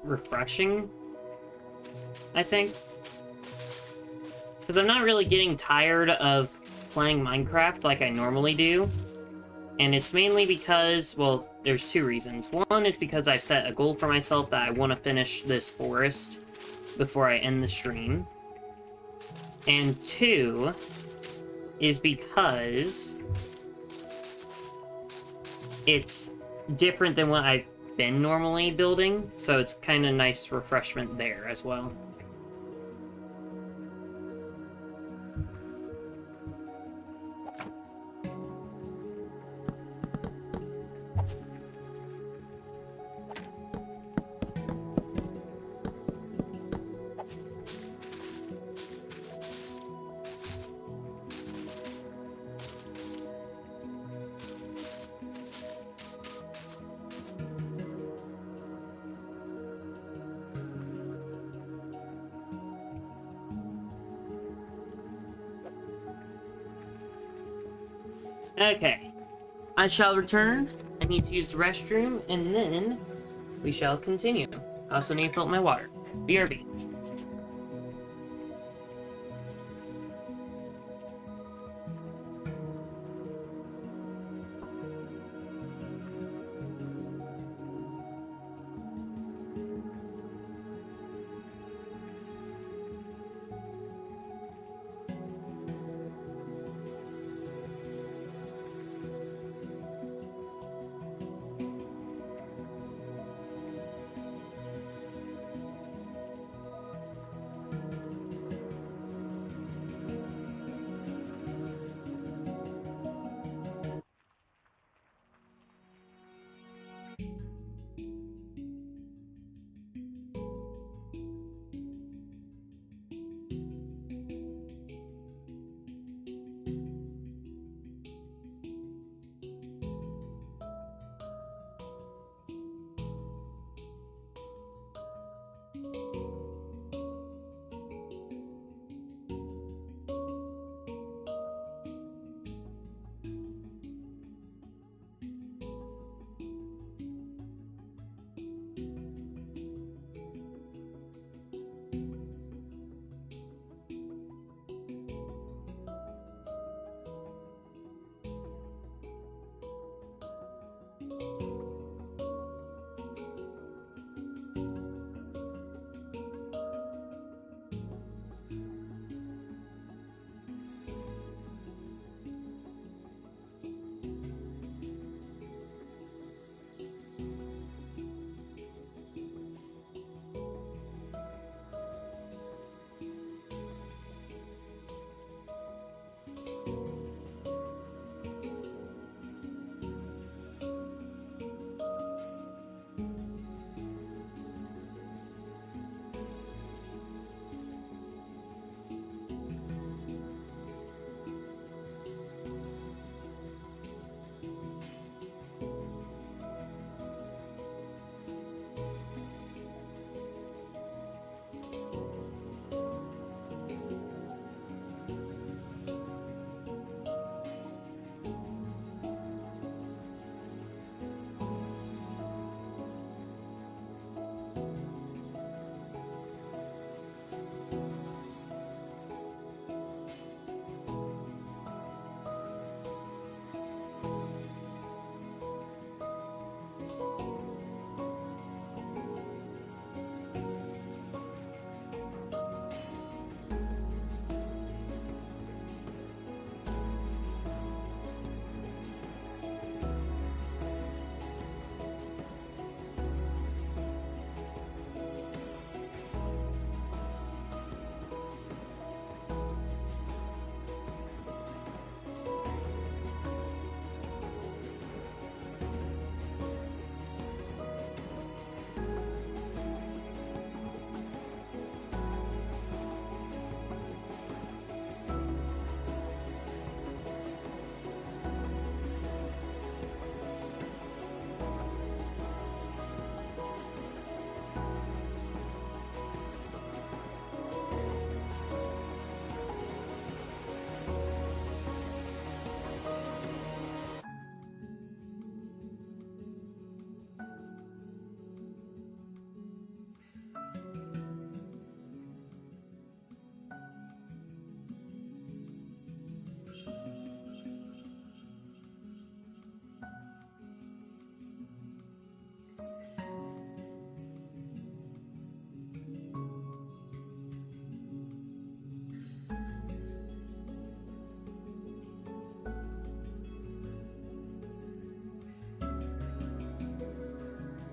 refreshing, I think. Because I'm not really getting tired of playing Minecraft like I normally do. And it's mainly because, well, there's two reasons. One is because I've set a goal for myself that I want to finish this forest before I end the stream. And two is because it's different than what I've been normally building, so it's kind of nice refreshment there as well. Okay. I shall return. I need to use the restroom, and then we shall continue. I also need to fill up my water. BRB.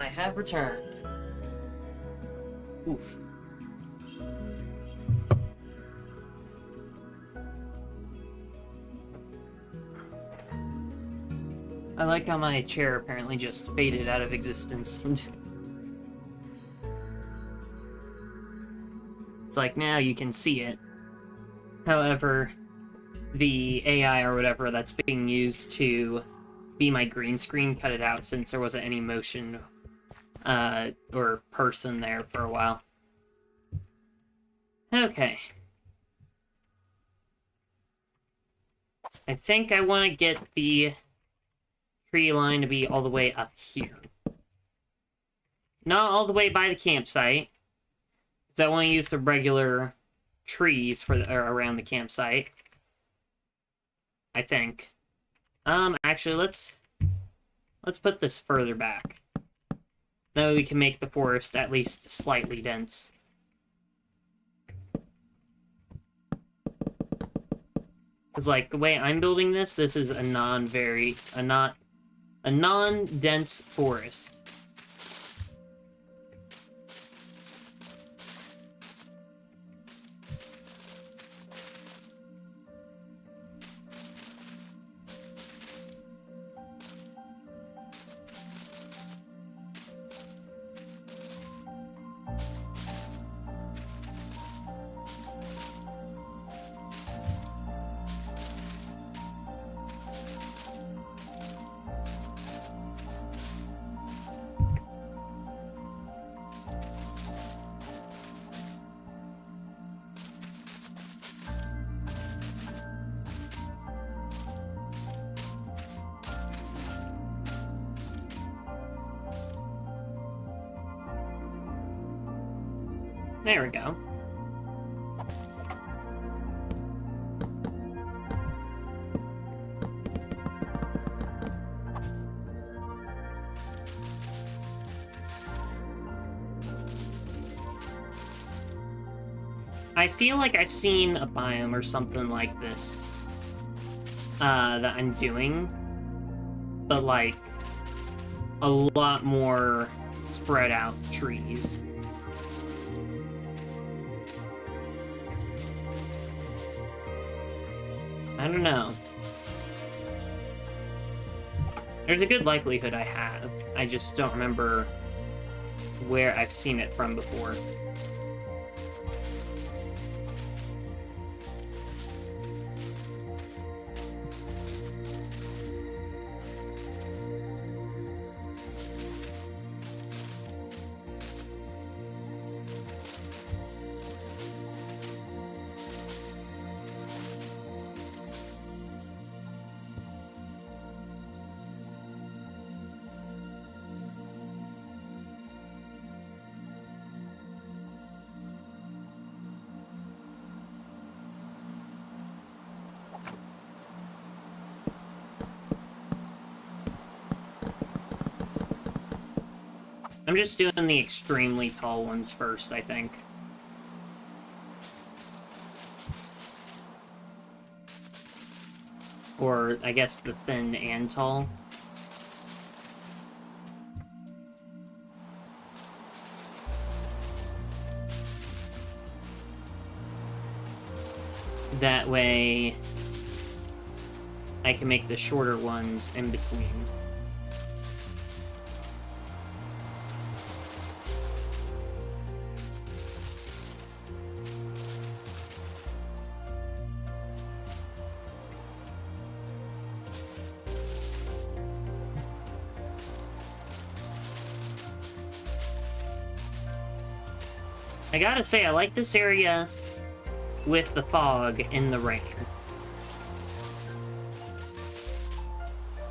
I have returned. Oof. I like how my chair apparently just faded out of existence. It's like, now you can see it. However, the AI or whatever that's being used to be my green screen cut it out since there wasn't any motion or person there for a while. Okay. I think I want to get the tree line to be all the way up here. Not all the way by the campsite, because I want to use the regular trees for around the campsite. I think. Actually, let's put this further back. That way we can make the forest at least slightly dense. Because, like, the way I'm building this is a non-dense forest. There we go. I feel like I've seen a biome or something like this that I'm doing, but like a lot more spread out trees. I don't know. There's a good likelihood I have. I just don't remember where I've seen it from before. I'm just doing the extremely tall ones first, I think. Or, I guess, the thin and tall. That way, I can make the shorter ones in between. I gotta say, I like this area with the fog in the rain.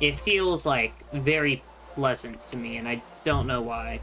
It feels, like, very pleasant to me, and I don't know why.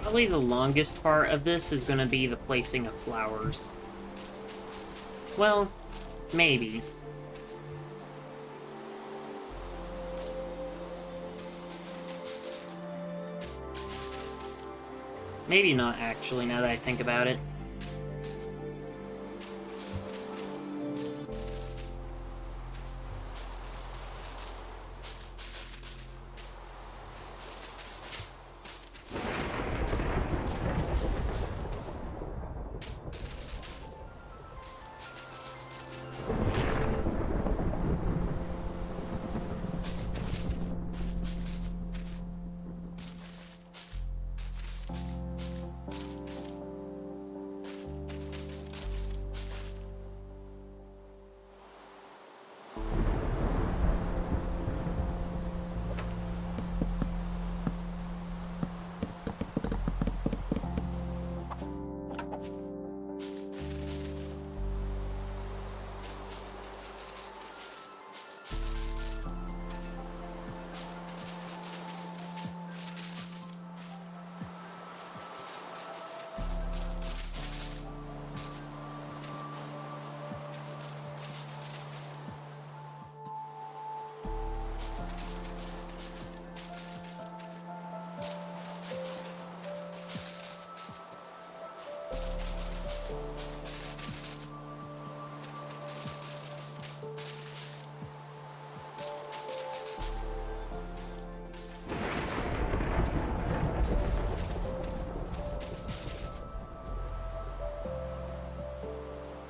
Probably the longest part of this is going to be the placing of flowers. Well, maybe. Maybe not, actually, now that I think about it.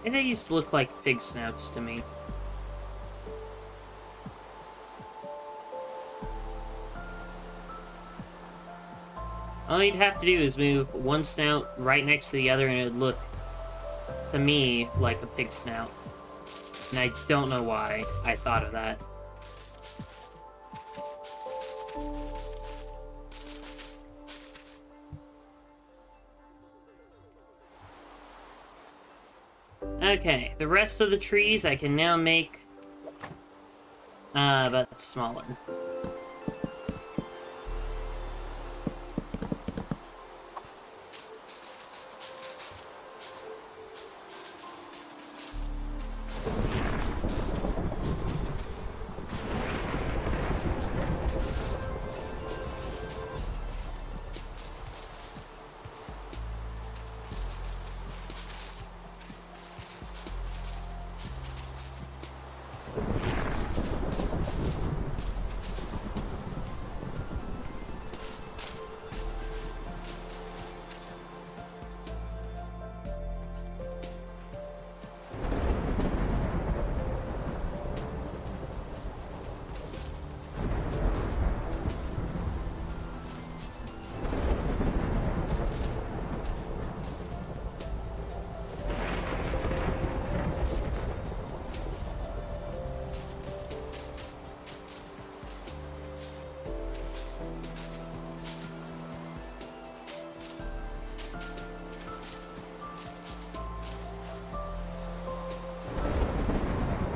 And they used to look like pig snouts to me. All you'd have to do is move one snout right next to the other and it would look, to me, like a pig snout. And I don't know why I thought of that. Okay, the rest of the trees I can now make but smaller.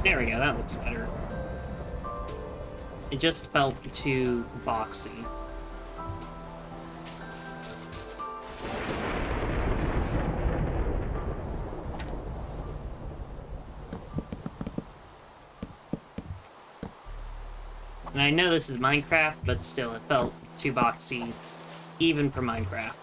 There we go, that looks better. It just felt too boxy. And I know this is Minecraft, but still, it felt too boxy, even for Minecraft.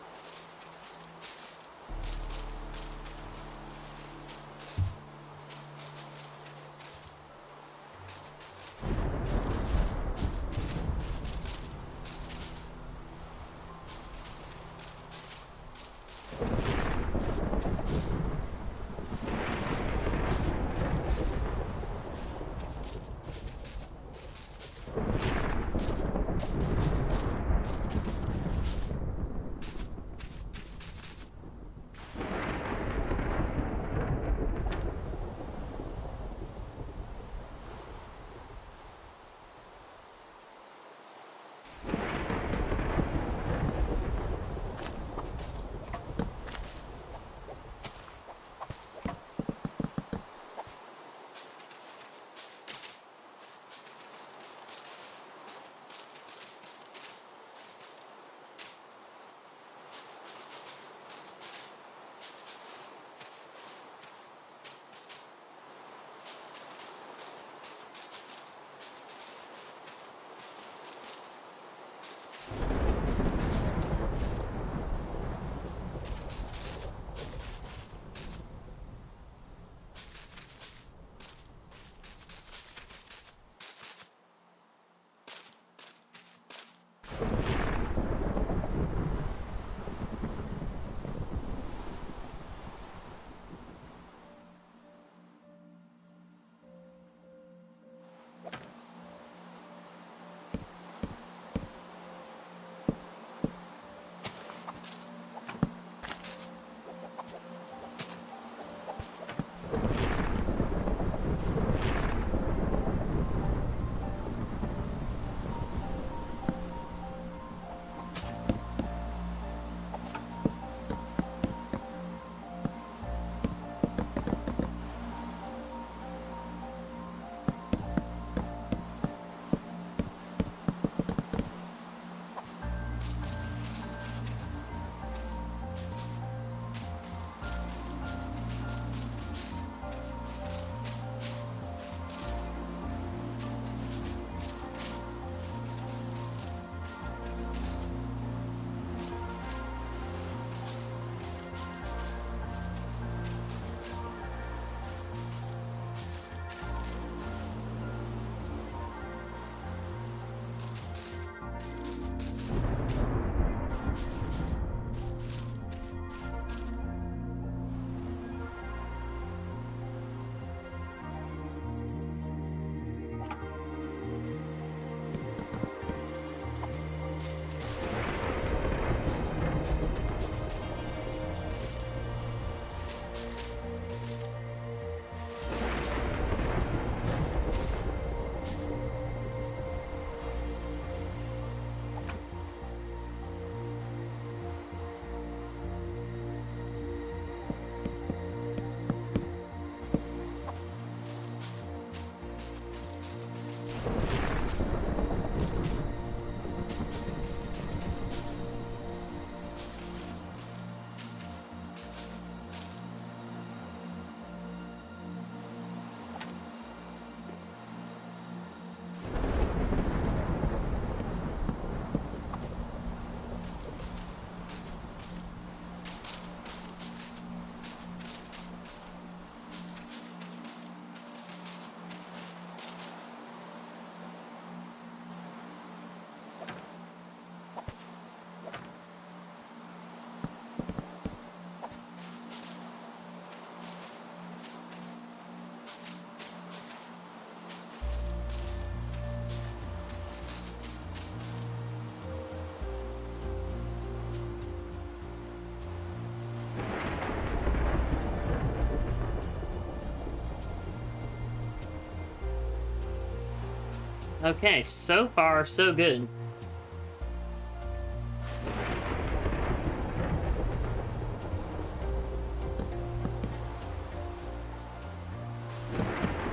Okay, so far, so good.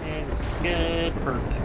Okay, this is good. Perfect.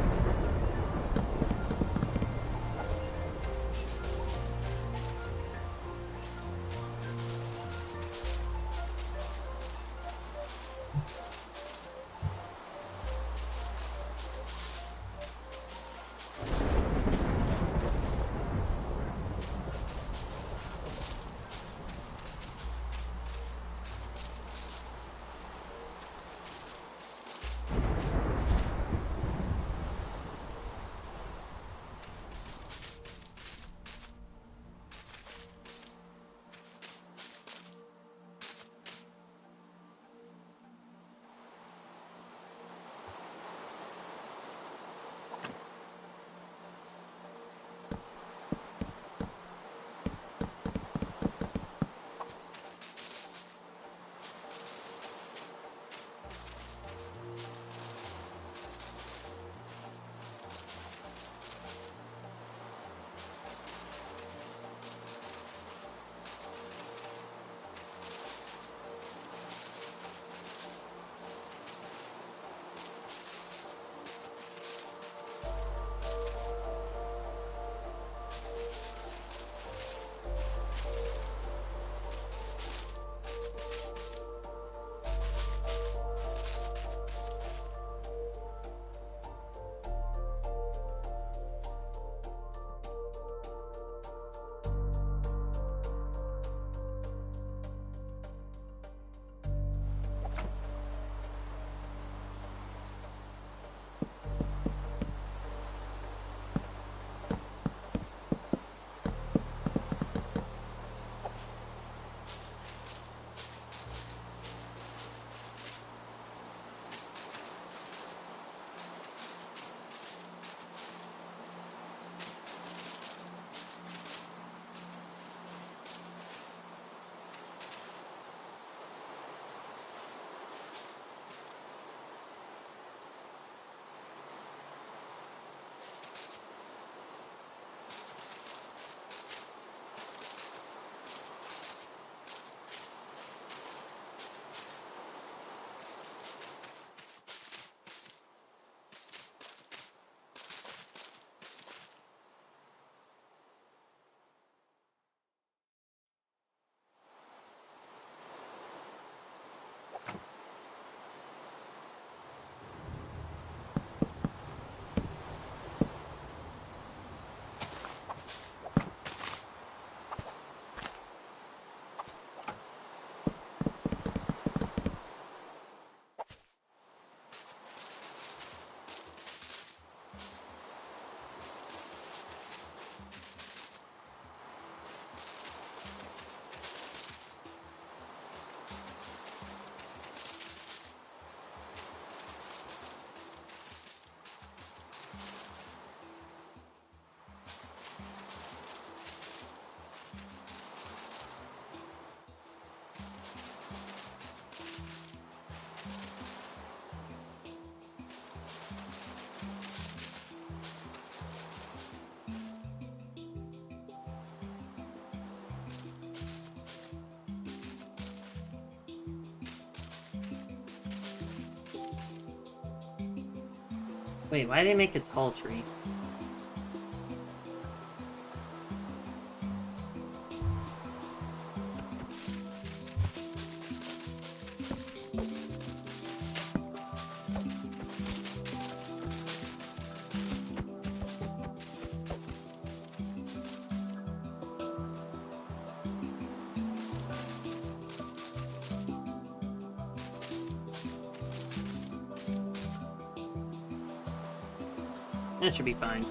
Wait, why did they make a tall tree? That should be fine.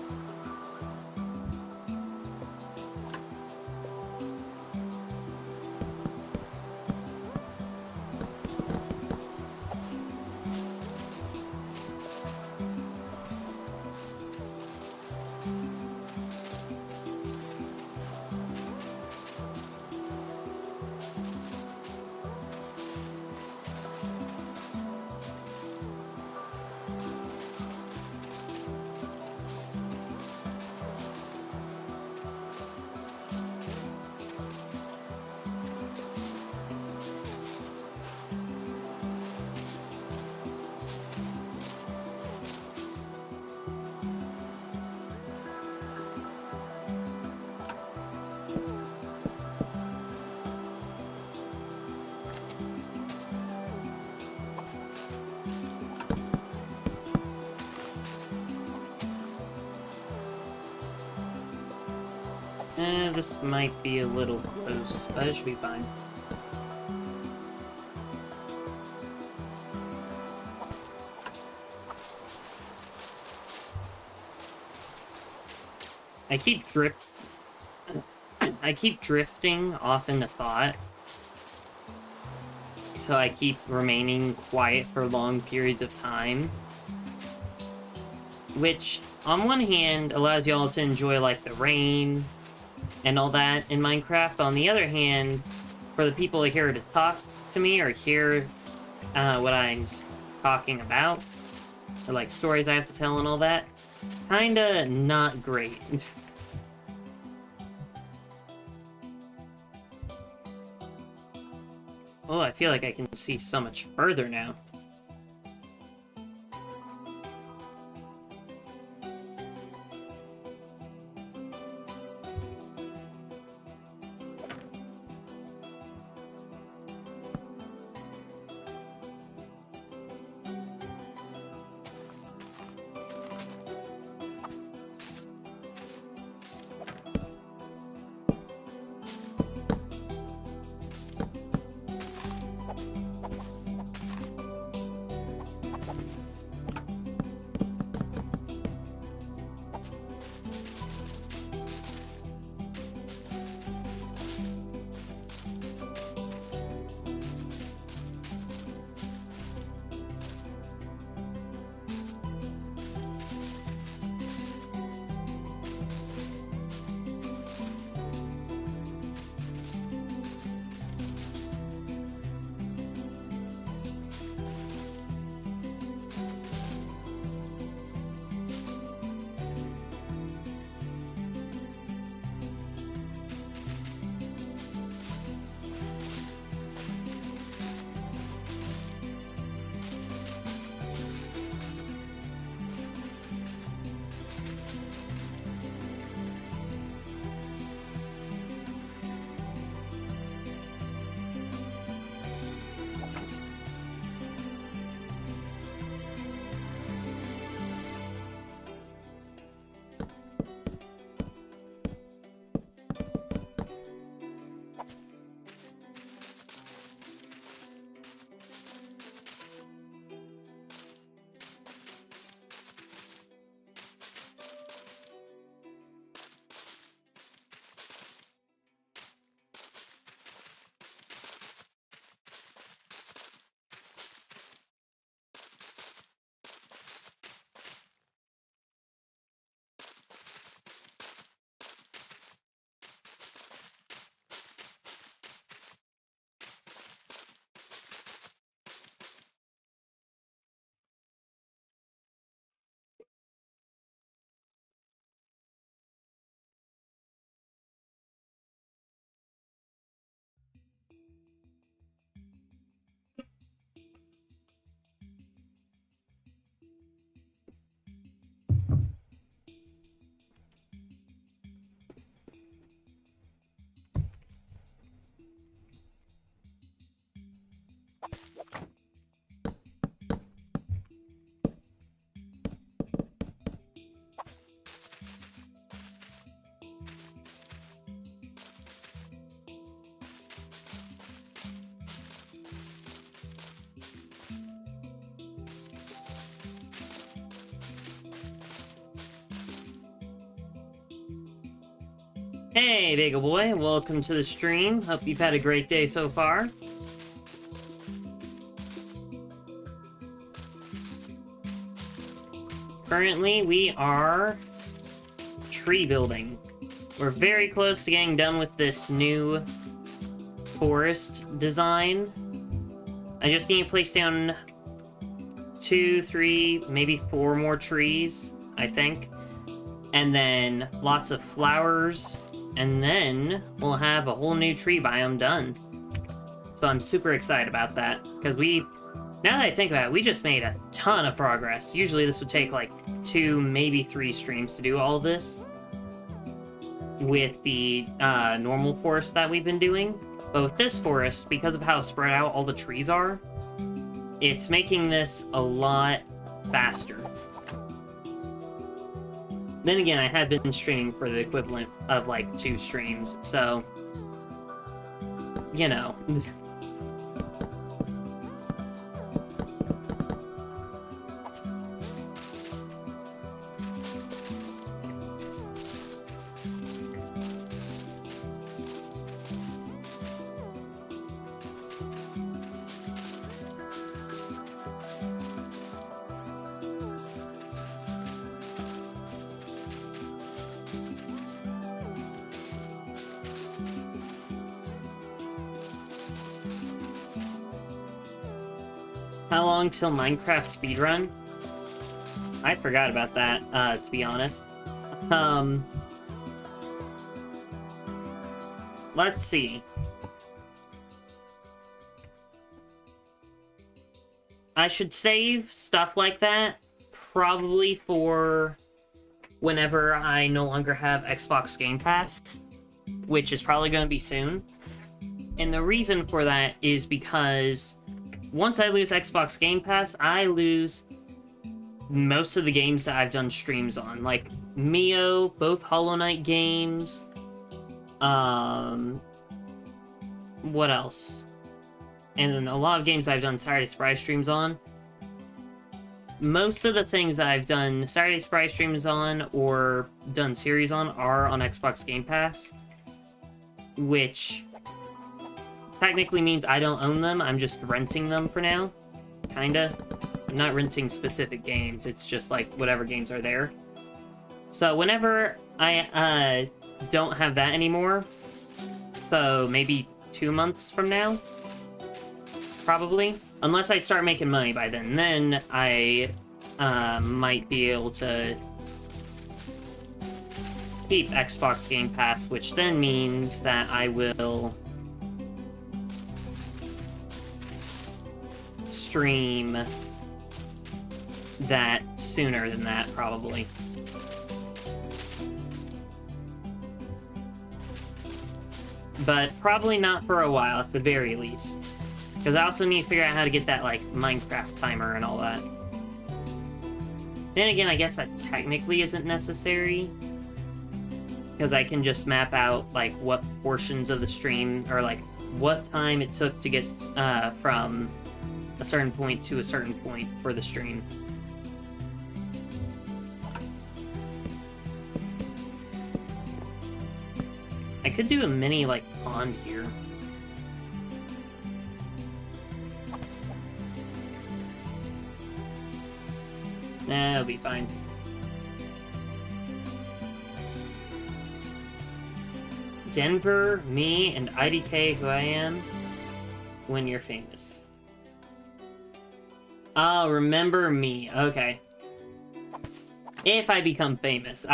This might be a little close, but it should be fine. I keep drifting off into thought. So I keep remaining quiet for long periods of time. Which, on one hand, allows y'all to enjoy, like, the rain and all that in Minecraft. But on the other hand, for the people here to talk to me or hear what I'm talking about, or, like, stories I have to tell and all that, kinda not great. Oh, I feel like I can see so much further now. Hey, Bagel Boy, welcome to the stream. Hope you've had a great day so far. Currently, we are tree building. We're very close to getting done with this new forest design. I just need to place down 2, 3, maybe 4 more trees, I think. And then lots of flowers. And then we'll have a whole new tree biome done. So I'm super excited about that. Because now that I think about it, we just made a ton of progress. Usually this would take like 2, maybe 3 streams to do all of this. With the normal forest that we've been doing. But with this forest, because of how spread out all the trees are, it's making this a lot faster. Then again, I had been streaming for the equivalent of, like, 2 streams, so... You know. How long till Minecraft speedrun? I forgot about that, to be honest. Let's see. I should save stuff like that probably for whenever I no longer have Xbox Game Pass, which is probably going to be soon. And the reason for that is because once I lose Xbox Game Pass, I lose most of the games that I've done streams on. Like, Mio, both Hollow Knight games, what else? And then a lot of games I've done Saturday Surprise streams on. Most of the things that I've done Saturday Surprise streams on or done series on are on Xbox Game Pass, which technically means I don't own them, I'm just renting them for now. Kinda. I'm not renting specific games, it's just like whatever games are there. So whenever I don't have that anymore, so maybe 2 months from now, probably, unless I start making money by then I might be able to keep Xbox Game Pass, which then means that I will stream that sooner than that, probably. But probably not for a while, at the very least. Because I also need to figure out how to get that, like, Minecraft timer and all that. Then again, I guess that technically isn't necessary. Because I can just map out, like, what portions of the stream, or, like, what time it took to get from a certain point to a certain point for the stream. I could do a mini, like, pond here. Nah, it'll be fine. Denver, me, and IDK, who I am, when you're famous. Oh, remember me. Okay. If I become famous.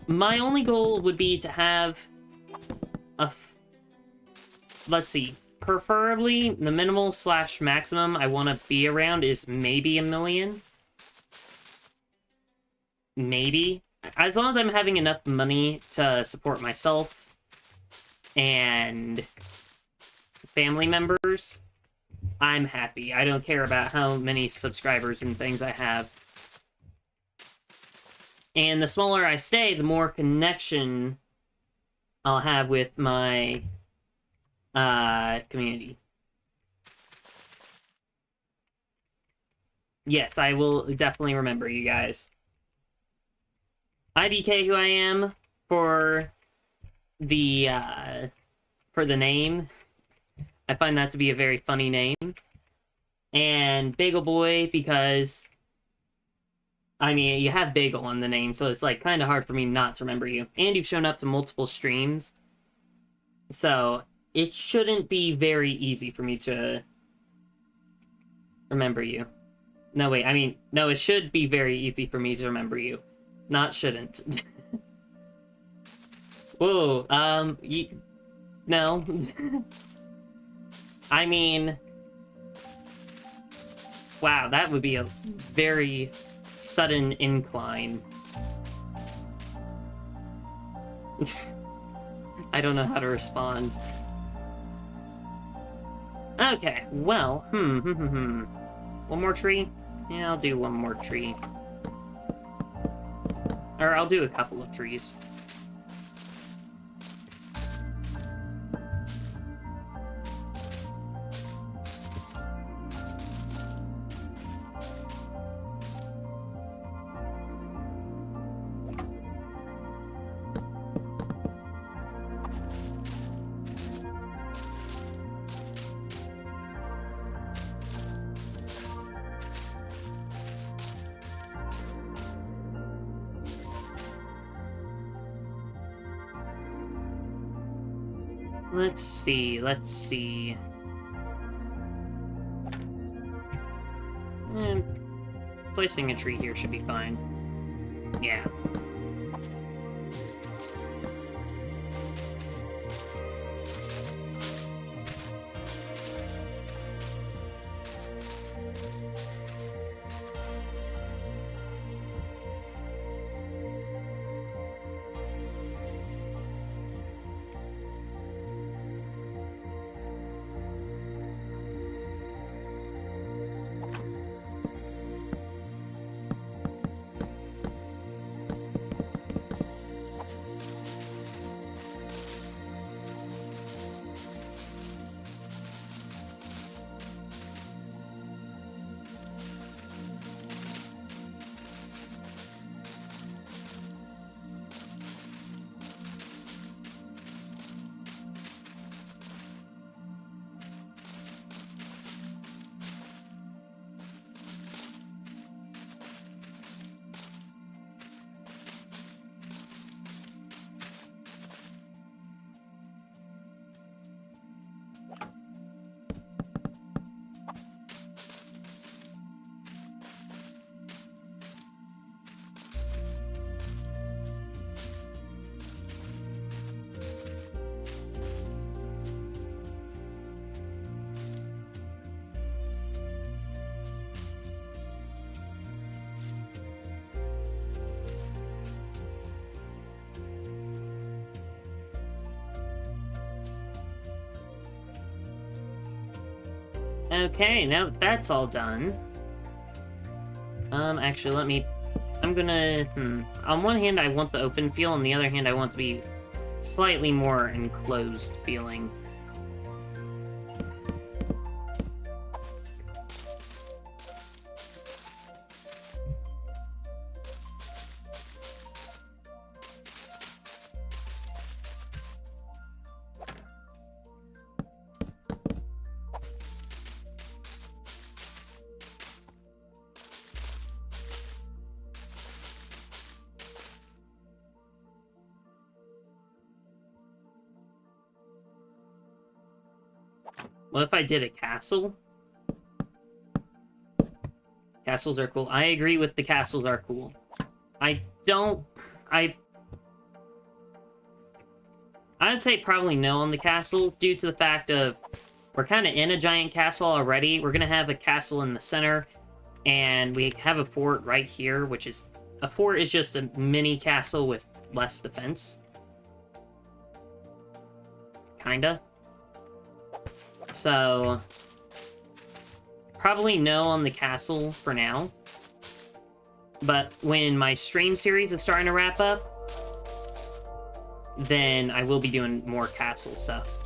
My only goal would be to have let's see. Preferably, the minimal / maximum I want to be around is maybe 1 million. Maybe. As long as I'm having enough money to support myself and family members, I'm happy. I don't care about how many subscribers and things I have. And the smaller I stay, the more connection I'll have with my community. Yes, I will definitely remember you guys. IDK, who I am, for the name. I find that to be a very funny name. And Bagel Boy, because, I mean, you have Bagel on the name, so it's, like, kind of hard for me not to remember you. And you've shown up to multiple streams, so it shouldn't be very easy for me to remember you. No, wait, I mean, no, it should be very easy for me to remember you. Not shouldn't. Whoa, no. I mean, wow, that would be a very sudden incline. I don't know how to respond. Okay, well, One more tree? Yeah, I'll do one more tree. Or I'll do a couple of trees. Let's see. Placing a tree here should be fine. Yeah. Okay, now that that's all done... actually, I'm gonna... On one hand, I want the open feel, on the other hand, I want to be slightly more enclosed feeling. What if I did a castle? Castles are cool. I agree with the castles are cool. I'd say probably no on the castle, due to the fact of we're kind of in a giant castle already. We're going to have a castle in the center, and we have a fort right here, which is... A fort is just a mini castle with less defense. Kinda. So, probably no on the castle for now. But when my stream series is starting to wrap up, then I will be doing more castle stuff.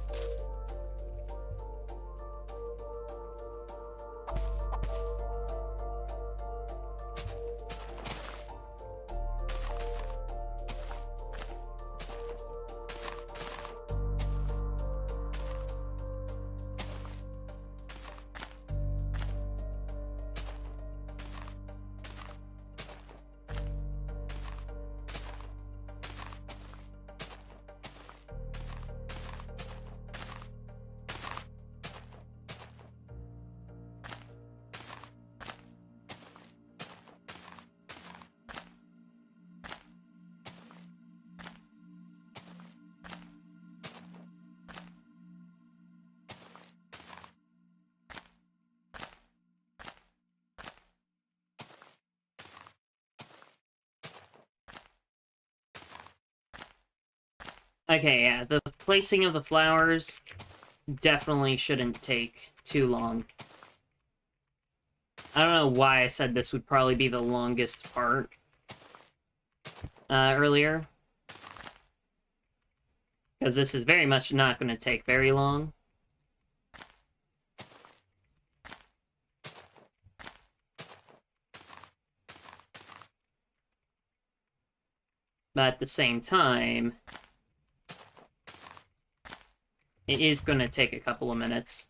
Okay, yeah, the placing of the flowers definitely shouldn't take too long. I don't know why I said this would probably be the longest part. earlier. Because this is very much not going to take very long. But at the same time, it is going to take a couple of minutes.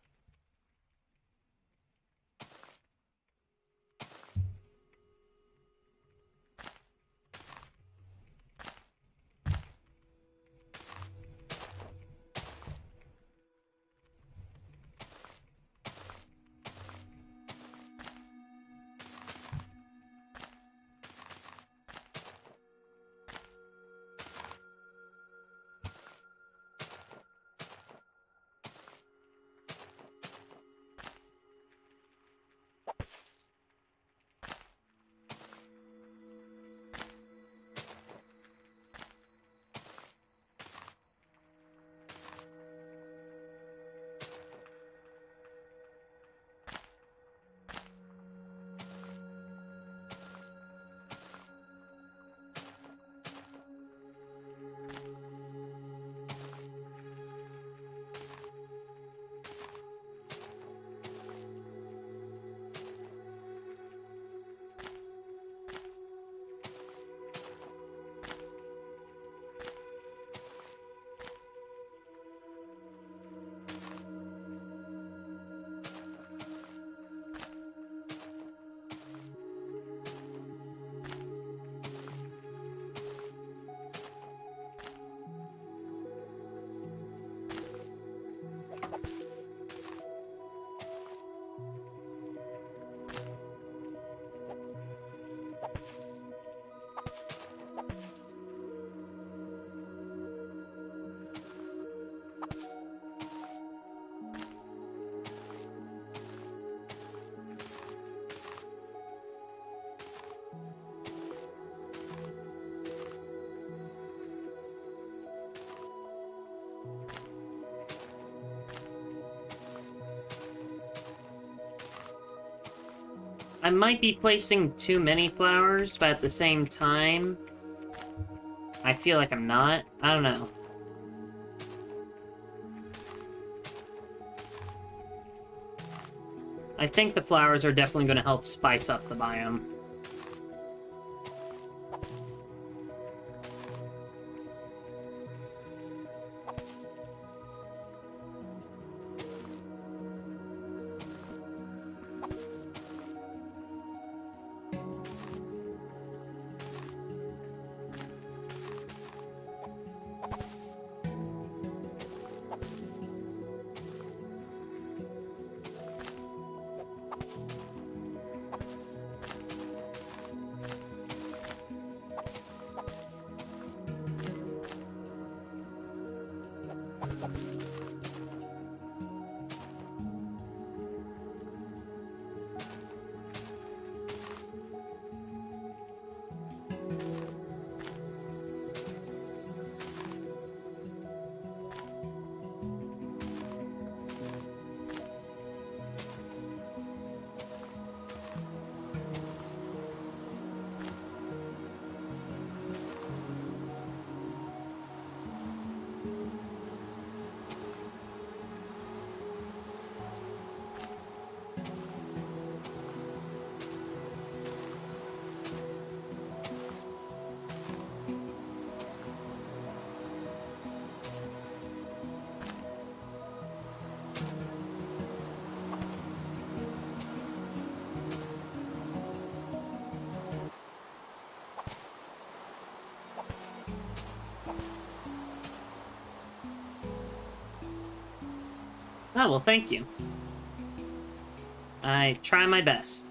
I might be placing too many flowers, but at the same time, I feel like I'm not. I don't know. I think the flowers are definitely going to help spice up the biome. Oh, well, thank you. I try my best.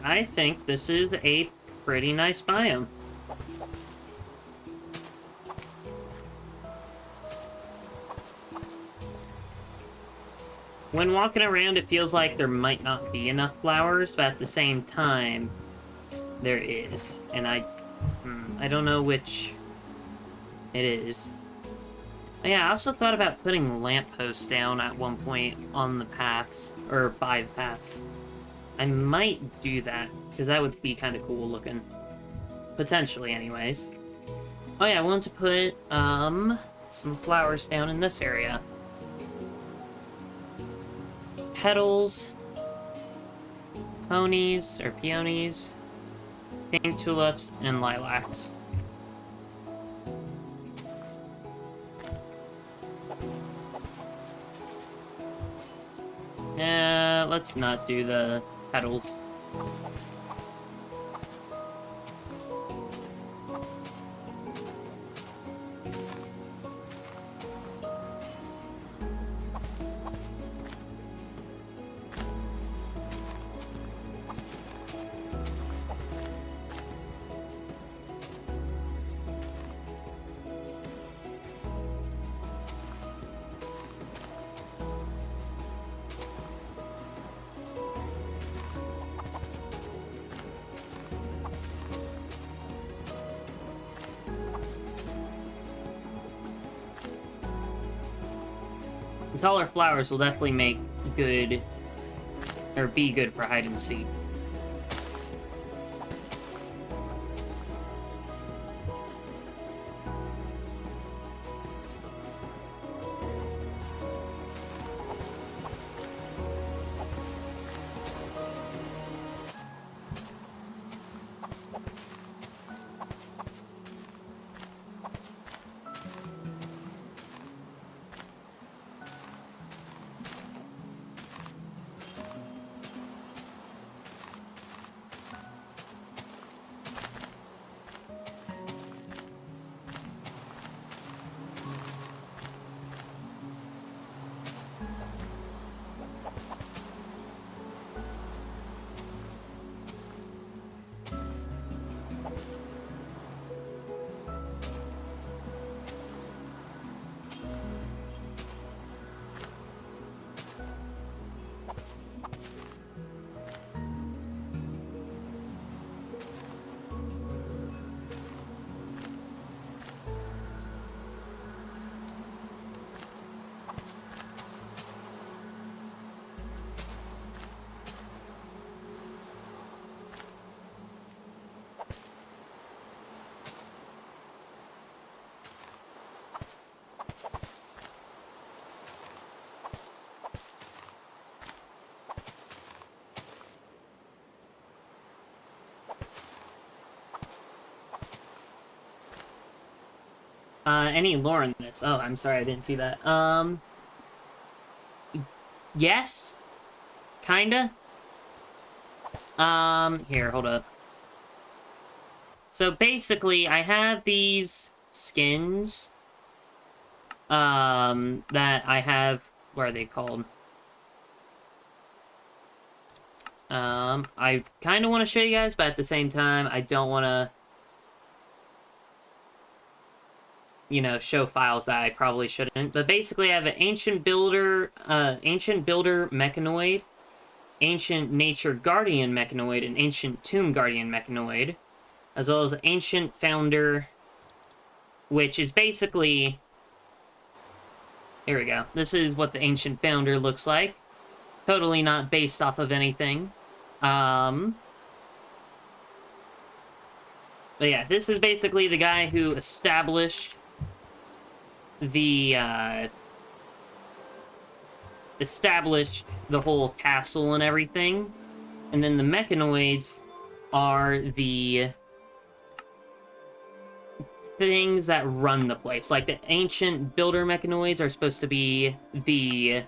I think this is a pretty nice biome. When walking around, it feels like there might not be enough flowers, but at the same time, there is. And I don't know which it is. Yeah, I also thought about putting lampposts down at one point on the paths, or by the paths. I might do that, because that would be kind of cool looking. Potentially, anyways. Oh yeah, I want to put, some flowers down in this area. Petals, ponies, or peonies, pink tulips, and lilacs. Let's not do the petals. The taller flowers will definitely make good, or be good for hide and seek. Any lore in this? Oh, I'm sorry, I didn't see that. Yes? Kinda? Here, hold up. So basically, I have these skins, that I have, what are they called? I kinda want to show you guys, but at the same time, I don't want to, you know, show files that I probably shouldn't. But basically, I have an Ancient Builder Mechanoid, Ancient Nature Guardian Mechanoid, and Ancient Tomb Guardian Mechanoid, as well as Ancient Founder, which is basically... Here we go. This is what the Ancient Founder looks like. Totally not based off of anything. But yeah, this is basically the guy who established the whole castle and everything. And then the mechanoids are the things that run the place. Like the ancient builder mechanoids are supposed to be the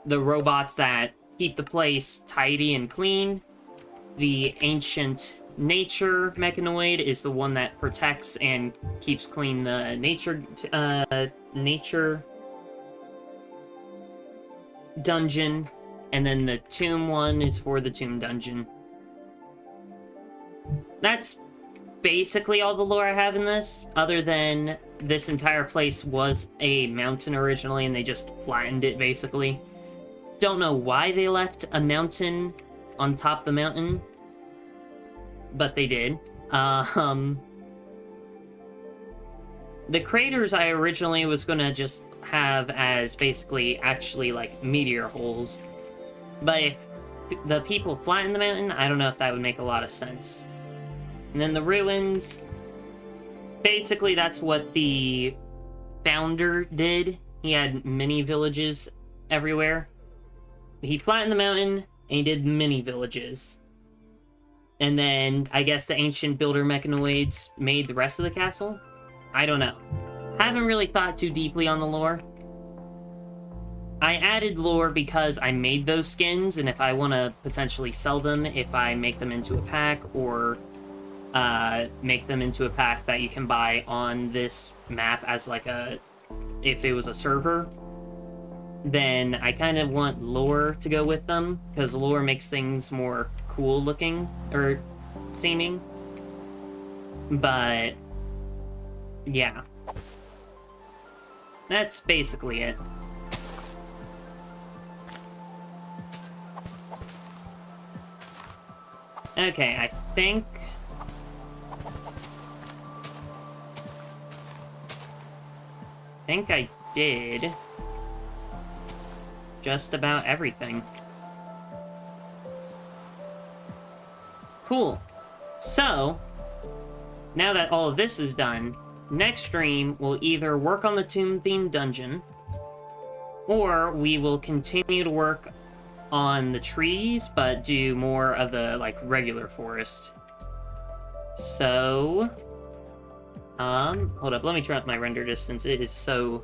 robots that keep the place tidy and clean. The ancient nature mechanoid is the one that protects and keeps clean the nature dungeon. And then the tomb one is for the tomb dungeon. That's basically all the lore I have in this, other than this entire place was a mountain originally, and they just flattened it, basically. Don't know why they left a mountain on top of the mountain, but they did. The craters I originally was gonna just have as basically actually like meteor holes, but if the people flatten the mountain, I don't know if that would make a lot of sense. And then the ruins, basically that's what the founder did. He had mini villages everywhere. He flattened the mountain, and he did mini villages. And then, I guess the ancient builder mechanoids made the rest of the castle? I don't know. Haven't really thought too deeply on the lore. I added lore because I made those skins, and if I want to potentially sell them, if I make them into a pack, or make them into a pack that you can buy on this map as like a... if it was a server, then I kind of want lore to go with them, because lore makes things more cool looking, or seeming. But yeah, that's basically it. Okay, I think I did just about everything. Cool. So, now that all of this is done, next stream we'll either work on the tomb-themed dungeon, or we will continue to work on the trees, but do more of the, like, regular forest. So, hold up, let me try up my render distance. It is so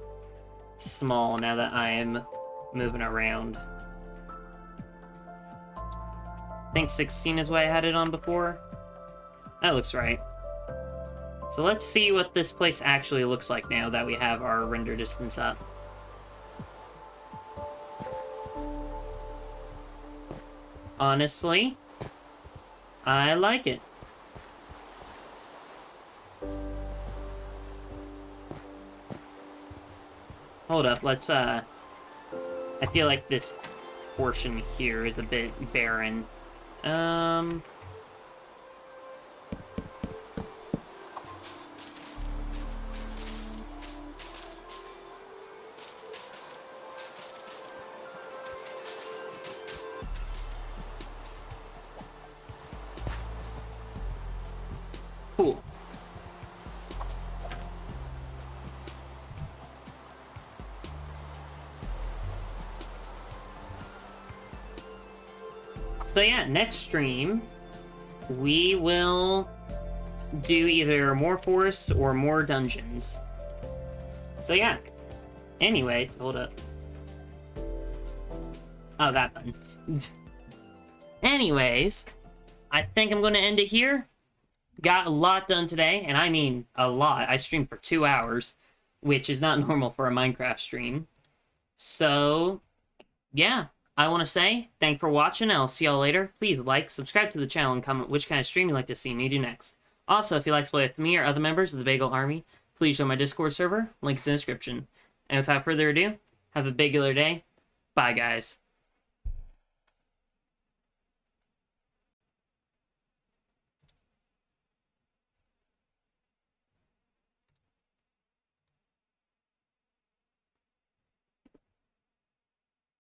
small now that I am moving around. I think 16 is what I had it on before. That looks right. So let's see what this place actually looks like now that we have our render distance up. Honestly, I like it. Hold up, let's, I feel like this portion here is a bit barren. Cool. So yeah, next stream, we will do either more forests or more dungeons. So yeah. Anyways, hold up. Oh, that button. Anyways, I think I'm going to end it here. Got a lot done today, and I mean a lot. I streamed for 2 hours, which is not normal for a Minecraft stream. So, yeah. I want to say, thanks for watching, and I'll see y'all later. Please like, subscribe to the channel, and comment which kind of stream you'd like to see me do next. Also, if you'd like to play with me or other members of the Bagel Army, please join my Discord server, links in the description. And without further ado, have a bagular day. Bye, guys.